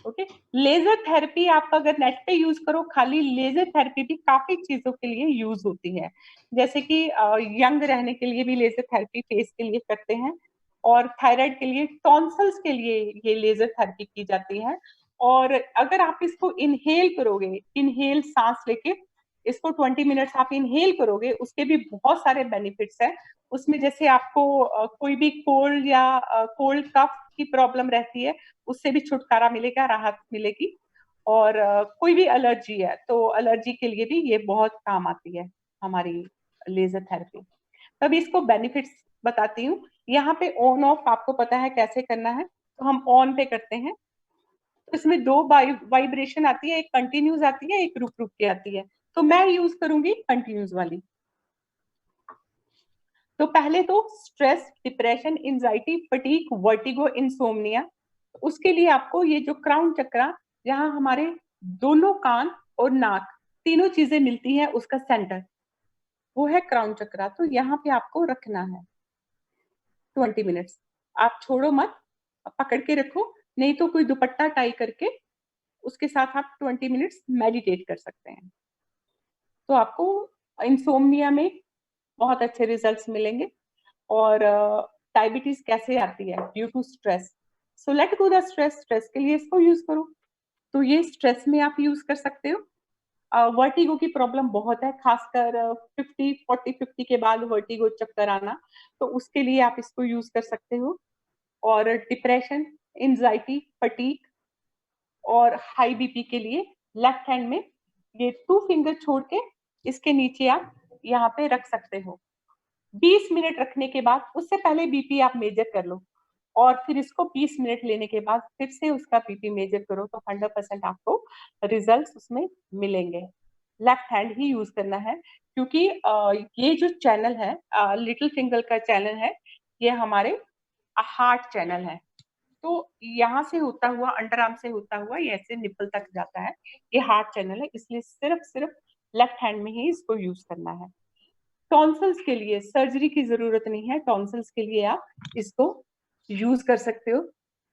ओके। लेजर थेरेपी आप अगर नेट पे यूज करो, खाली लेजर थेरेपी भी काफी चीजों के लिए यूज होती है। जैसे कि यंग रहने के लिए भी लेजर थेरेपी फेस के लिए करते हैं, और थायराइड के लिए, टॉन्सल्स के लिए ये लेजर थेरेपी की जाती है। और अगर आप इसको इनहेल करोगे, इनहेल सांस लेके इसको 20 मिनट्स आप इनहेल करोगे, उसके भी बहुत सारे बेनिफिट्स हैं उसमें। जैसे आपको कोई भी कोल्ड या कोल्ड कफ की प्रॉब्लम रहती है, उससे भी छुटकारा मिलेगा, राहत मिलेगी। और कोई भी एलर्जी है, तो एलर्जी के लिए भी ये बहुत काम आती है हमारी लेजर थेरेपी। तभी इसको बेनिफिट्स बताती हूँ। यहाँ पे ऑन ऑफ आपको पता है कैसे करना है, तो हम ऑन पे करते हैं। तो इसमें दो वाइब्रेशन आती है, एक कंटिन्यूस आती है, एक रुक रुक के आती है। तो मैं यूज करूंगी कंटिन्यूस वाली। तो पहले तो stress, depression, anxiety, fatigue, vertigo, insomnia, उसके लिए आपको ये जो क्राउन चक्रा, जहां हमारे दोनों कान और नाक तीनों चीजें मिलती हैं, उसका सेंटर वो है क्राउन चक्रा। तो यहाँ पे आपको रखना है 20 मिनट्स। आप छोड़ो मत, पकड़ के रखो नहीं तो कोई दुपट्टा टाई करके उसके साथ आप 20 मिनट्स मेडिटेट कर सकते हैं। तो आपको इंसोम्निया में बहुत अच्छे रिजल्ट्स मिलेंगे। और डायबिटीज कैसे आती है? Due to stress. So let go the stress, stress के लिए इसको यूज करो। तो ये स्ट्रेस में आप यूज कर सकते हो। वर्टिगो की प्रॉब्लम बहुत है, खासकर 50 के बाद वर्टिगो चक्कर आना, तो उसके लिए आप इसको यूज कर सकते हो। और डिप्रेशन, एंजाइटी, फटीग और हाई बीपी के लिए लेफ्ट हैंड में ये 2 फिंगर छोड़ के इसके नीचे आप यहाँ पे रख सकते हो। 20 मिनट रखने के बाद, उससे पहले बीपी आप मेजर कर लो और फिर इसको 20 मिनट लेने के बाद फिर से उसका बीपी मेजर करो, तो 100% आपको रिजल्ट्स उसमें मिलेंगे। लेफ्ट हैंड ही यूज करना है, क्योंकि ये जो चैनल है, लिटिल फिंगर का चैनल है, ये हमारे हार्ट चैनल है। तो यहाँ से होता हुआ, अंडर आर्म से होता हुआ ये ऐसे निपल तक जाता है, ये हार्ट चैनल है, इसलिए सिर्फ लेफ्ट हैंड में ही इसको यूज करना है। टॉन्सिल्स के लिए सर्जरी की जरूरत नहीं है, टॉन्सिल्स के लिए आप इसको यूज कर सकते हो।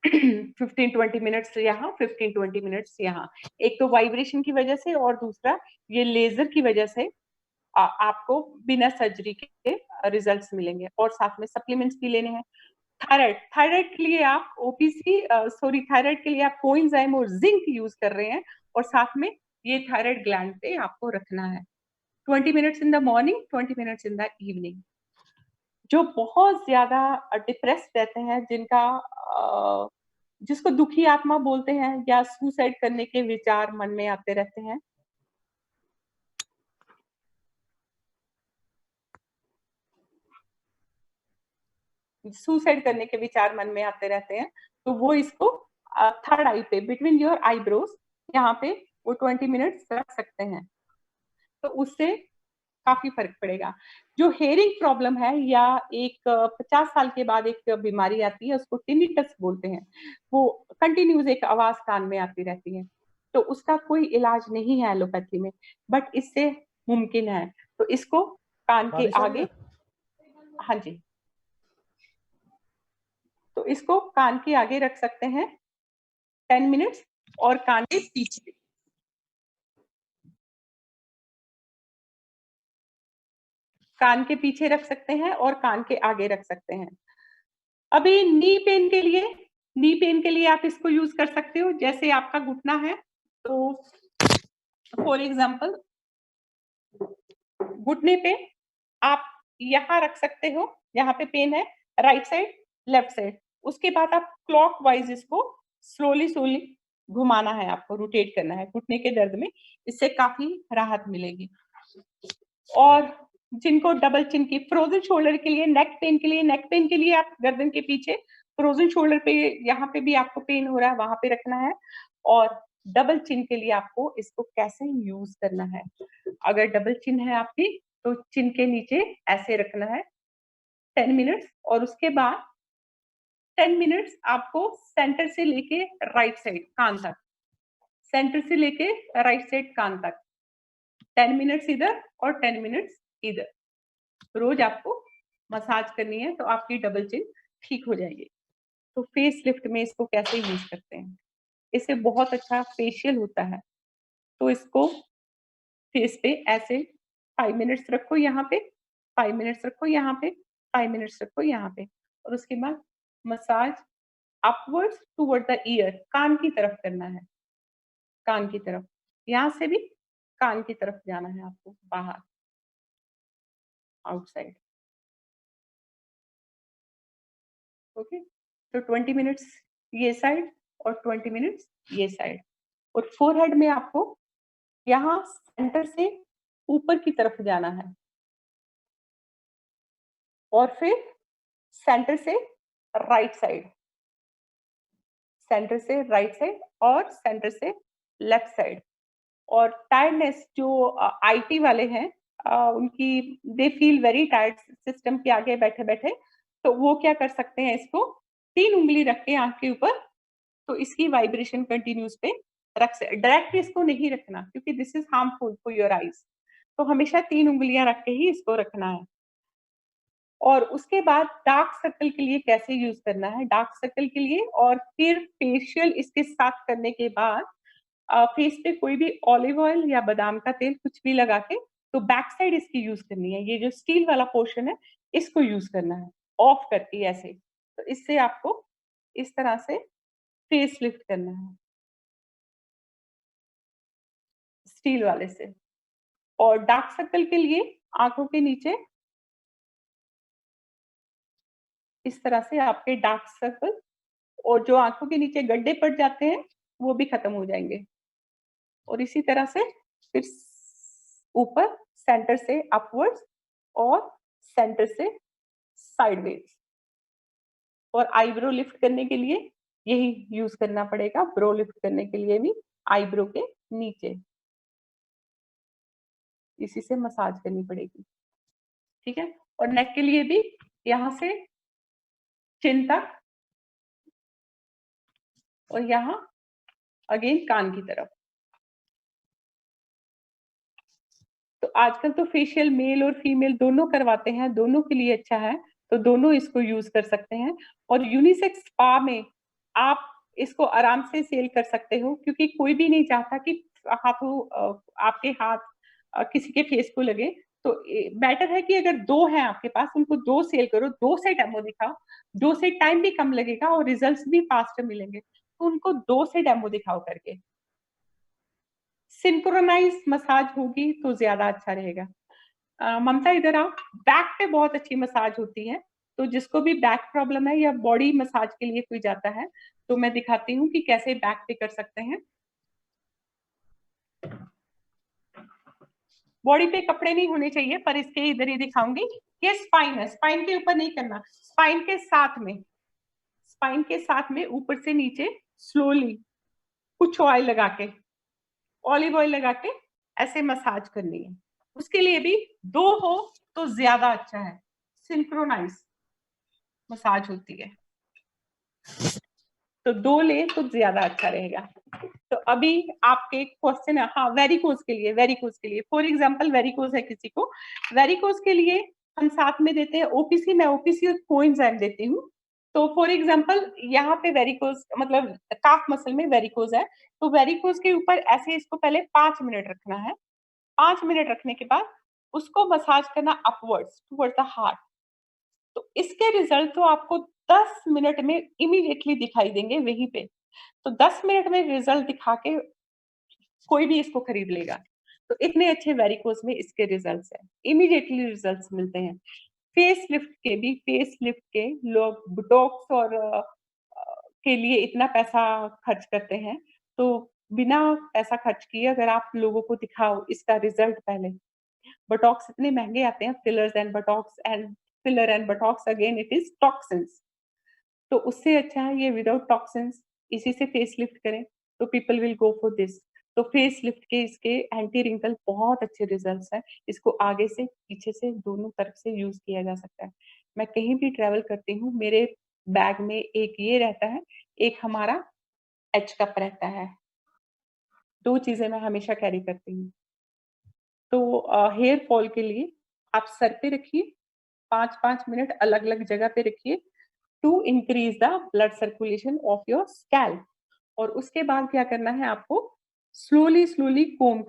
15-20 मिनट्स यहाँ, 15-20 मिनट्स यहाँ। एक तो वाइब्रेशन की वजह से और दूसरा ये लेजर की वजह से आपको बिना सर्जरी के रिजल्ट्स मिलेंगे। और साथ में सप्लीमेंट्स भी लेने हैं। थायराइड, थायराइड के लिए आप ओपीसी सॉरी थायराइड के लिए आप कोएंजाइम और जिंक यूज कर रहे हैं, और साथ में ये थायराइड ग्लैंड पे आपको रखना है। 20 minutes in the morning, 20 minutes in the evening. जो बहुत ज्यादा डिप्रेस्ड रहते हैं, जिसको दुखी आत्मा बोलते हैं या सुसाइड करने के विचार मन में आते रहते हैं, सुसाइड करने के विचार मन में आते रहते हैं, तो वो इसको थर्ड आई पे, बिटवीन योर आईब्रोज, यहाँ पे वो 20 मिनट्स रख सकते हैं, तो उससे काफी फर्क पड़ेगा। जो हेयरिंग प्रॉब्लम है, या एक 50 साल के बाद एक बीमारी आती है, उसको टिनिटस बोलते हैं, वो कंटिन्यूस एक आवाज कान में आती रहती है, तो उसका कोई इलाज नहीं है एलोपैथी में, बट इससे मुमकिन है। तो इसको कान के बारिश आ रही आगे, है? हाँ जी, तो इसको कान के आगे रख सकते हैं 10 मिनट्स, और कान के पीछे, कान के पीछे रख सकते हैं और कान के आगे रख सकते हैं। अभी नी पेन के लिए, नी पेन के लिए आप इसको यूज कर सकते हो। जैसे आपका घुटना है, तो फॉर एग्जाम्पल घुटने पे आप यहाँ रख सकते हो, यहाँ पे पेन है, राइट साइड, लेफ्ट साइड, उसके बाद आप क्लॉकवाइज इसको स्लोली स्लोली घुमाना है, आपको रोटेट करना है घुटने के दर्द में, इससे काफी राहत मिलेगी। और जिनको डबल चिन की, फ्रोजन शोल्डर के लिए, नेक पेन के लिए, नेक पेन के लिए आप गर्दन के पीछे, फ्रोजन शोल्डर पे, यहाँ पे भी आपको पेन हो रहा है, वहां पे रखना है। और डबल चिन के लिए आपको इसको कैसे यूज करना है, अगर डबल चिन है आपकी, तो चिन के नीचे ऐसे रखना है 10 मिनट्स, और उसके बाद 10 मिनट्स आपको सेंटर से लेके राइट साइड कान तक, सेंटर से लेके राइट साइड कान तक 10 मिनट्स इधर और 10 मिनट्स इधर, रोज आपको मसाज करनी है, तो आपकी डबल चिन ठीक हो जाएगी। तो फेस लिफ्ट में इसको कैसे यूज करते हैं? इससे बहुत अच्छा फेशियल होता है। तो इसको फेस पे ऐसे 5 मिनट्स रखो यहाँ पे, 5 मिनट्स रखो यहाँ पे, 5 मिनट्स रखो यहाँ पे, और उसके बाद massage upwards toward the ear, कान की तरफ करना है, कान की तरफ, यहाँ से भी कान की तरफ जाना है आपको, बाहर, आउटसाइड। ओके, तो 20 मिनट्स ये साइड और 20 मिनट्स ये साइड। और फोरहेड में आपको यहाँ सेंटर से ऊपर की तरफ जाना है, और फिर सेंटर से राइट साइड, सेंटर से राइट साइड और सेंटर से लेफ्ट साइड। और टायर्डनेस, जो आईटी वाले हैं, उनकी they feel very tired system के आगे बैठे बैठे, तो वो क्या कर सकते हैं, इसको 3 उंगली रख के आंख के ऊपर, तो इसकी वाइब्रेशन कंटिन्यूस पे रख से, डायरेक्ट इसको नहीं रखना, क्योंकि this is harmful for your eyes, तो हमेशा 3 उंगलियां रख के ही इसको रखना है। और उसके बाद डार्क सर्कल के लिए कैसे यूज करना है, डार्क सर्कल के लिए, और फिर फेशियल इसके साथ करने के बाद फेस पे कोई भी ऑलिव ऑयल या बादाम का तेल कुछ भी लगा के, तो बैक साइड इसकी यूज करनी है। ये जो स्टील वाला पोर्शन है इसको यूज करना है ऑफ करके ऐसे। तो इससे आपको इस तरह से फेस लिफ्ट करना है स्टील वाले से। और डार्क सर्कल के लिए आंखों के नीचे इस तरह से आपके डार्क सर्कल और जो आंखों के नीचे गड्ढे पड़ जाते हैं वो भी खत्म हो जाएंगे। और इसी तरह से फिर ऊपर सेंटर से अपवर्ड्स और सेंटर से साइडवेज। और आईब्रो लिफ्ट करने के लिए यही यूज करना पड़ेगा, ब्रो लिफ्ट करने के लिए भी आईब्रो के नीचे इसी से मसाज करनी पड़ेगी, ठीक है। और नेक के लिए भी यहाँ से चिन तक और यहाँ अगेन कान की तरफ। तो आजकल तो फेशियल मेल और फीमेल दोनों करवाते हैं, दोनों के लिए अच्छा है, तो दोनों इसको यूज कर सकते हैं। और यूनिसेक्स स्पा में आप इसको आराम से सेल कर सकते हो, क्योंकि कोई भी नहीं चाहता कि आपके हाथ किसी के फेस को लगे। तो बेटर है कि अगर दो हैं आपके पास, उनको दो सेल करो, दो से डेमो दिखाओ, दो से टाइम भी कम लगेगा और रिजल्ट्स भी फास्ट मिलेंगे, तो उनको दो से डेमो दिखाओ करके। सिंक्रोनाइज मसाज होगी तो ज्यादा अच्छा रहेगा। ममता इधर आओ। बैक पे बहुत अच्छी मसाज होती है, तो जिसको भी बैक प्रॉब्लम है या बॉडी मसाज के लिए कोई जाता है, तो मैं दिखाती हूँ कि कैसे बैक पे कर सकते हैं। बॉडी पे कपड़े नहीं होने चाहिए, पर इसके इधर ही दिखाऊंगी। ये स्पाइन है, स्पाइन के ऊपर नहीं करना, स्पाइन के साथ में ऊपर से नीचे स्लोली कुछ ऑयल लगा के, ऑलिव ऑयल लगा के ऐसे मसाज करनी है। उसके लिए भी दो हो तो ज्यादा अच्छा है, सिंक्रोनाइज मसाज होती है, तो दो ले तो ज्यादा अच्छा रहेगा। तो अभी आपके क्वेश्चन है, हाँ वेरिकोज के लिए, फॉर एग्जांपल वेरिकोज है किसी को, वेरिकोज के लिए हम साथ में देते हैं ओपीसी, मैं ओपीसी और कोएंजाइम देती हूँ। तो फॉर एग्जांपल यहाँ पे वेरिकोज मतलब काफ मसल में वेरिकोज है, तो वेरिकोज के ऊपर ऐसे इसको पहले 5 मिनट रखना है। 5 मिनट रखने के बाद उसको मसाज करना अपवर्ड्स टुवर्ड्स द हार्ट। तो इसके रिजल्ट तो आपको 10 मिनट में इमीडिएटली दिखाई देंगे वहीं पे। तो 10 मिनट में रिजल्ट दिखा के कोई भी इसको खरीद लेगा। तो इतने अच्छे वेरिकोज में इसके रिजल्ट्स हैं, इमीडिएटली रिजल्ट्स मिलते हैं। फेस लिफ्ट के भी, फेस लिफ्ट के लोग बोटॉक्स और के लिए इतना पैसा खर्च करते हैं, तो बिना पैसा खर्च किए अगर आप लोगों को दिखाओ इसका रिजल्ट पहले। बोटॉक्स इतने महंगे आते हैं, filler and Botox again it is toxins. तो उससे अच्छा है ये विदाउट टॉक्सिन्स, इसी से फेस लिफ्ट करें, तो people will go for this. तो फेस लिफ्ट के इसके एंटी रिंकल बहुत अच्छे रिजल्ट्स हैं। इसको आगे से पीछे से दोनों तरफ से यूज किया जा सकता है। मैं कहीं भी ट्रेवल करती हूँ, मेरे बैग में एक ये रहता है, एक हमारा एच कप रहता है। 2 चीजें मैं हमेशा कैरी करती हूँ। तो हेयर फॉल के लिए आप सर पे रखिए, 5-5 मिनट अलग-अलग जगह पे रखिए, to increase the blood circulation of your scalp. और उसके बाद क्या करना है आपको, स्लोली स्लोली कोम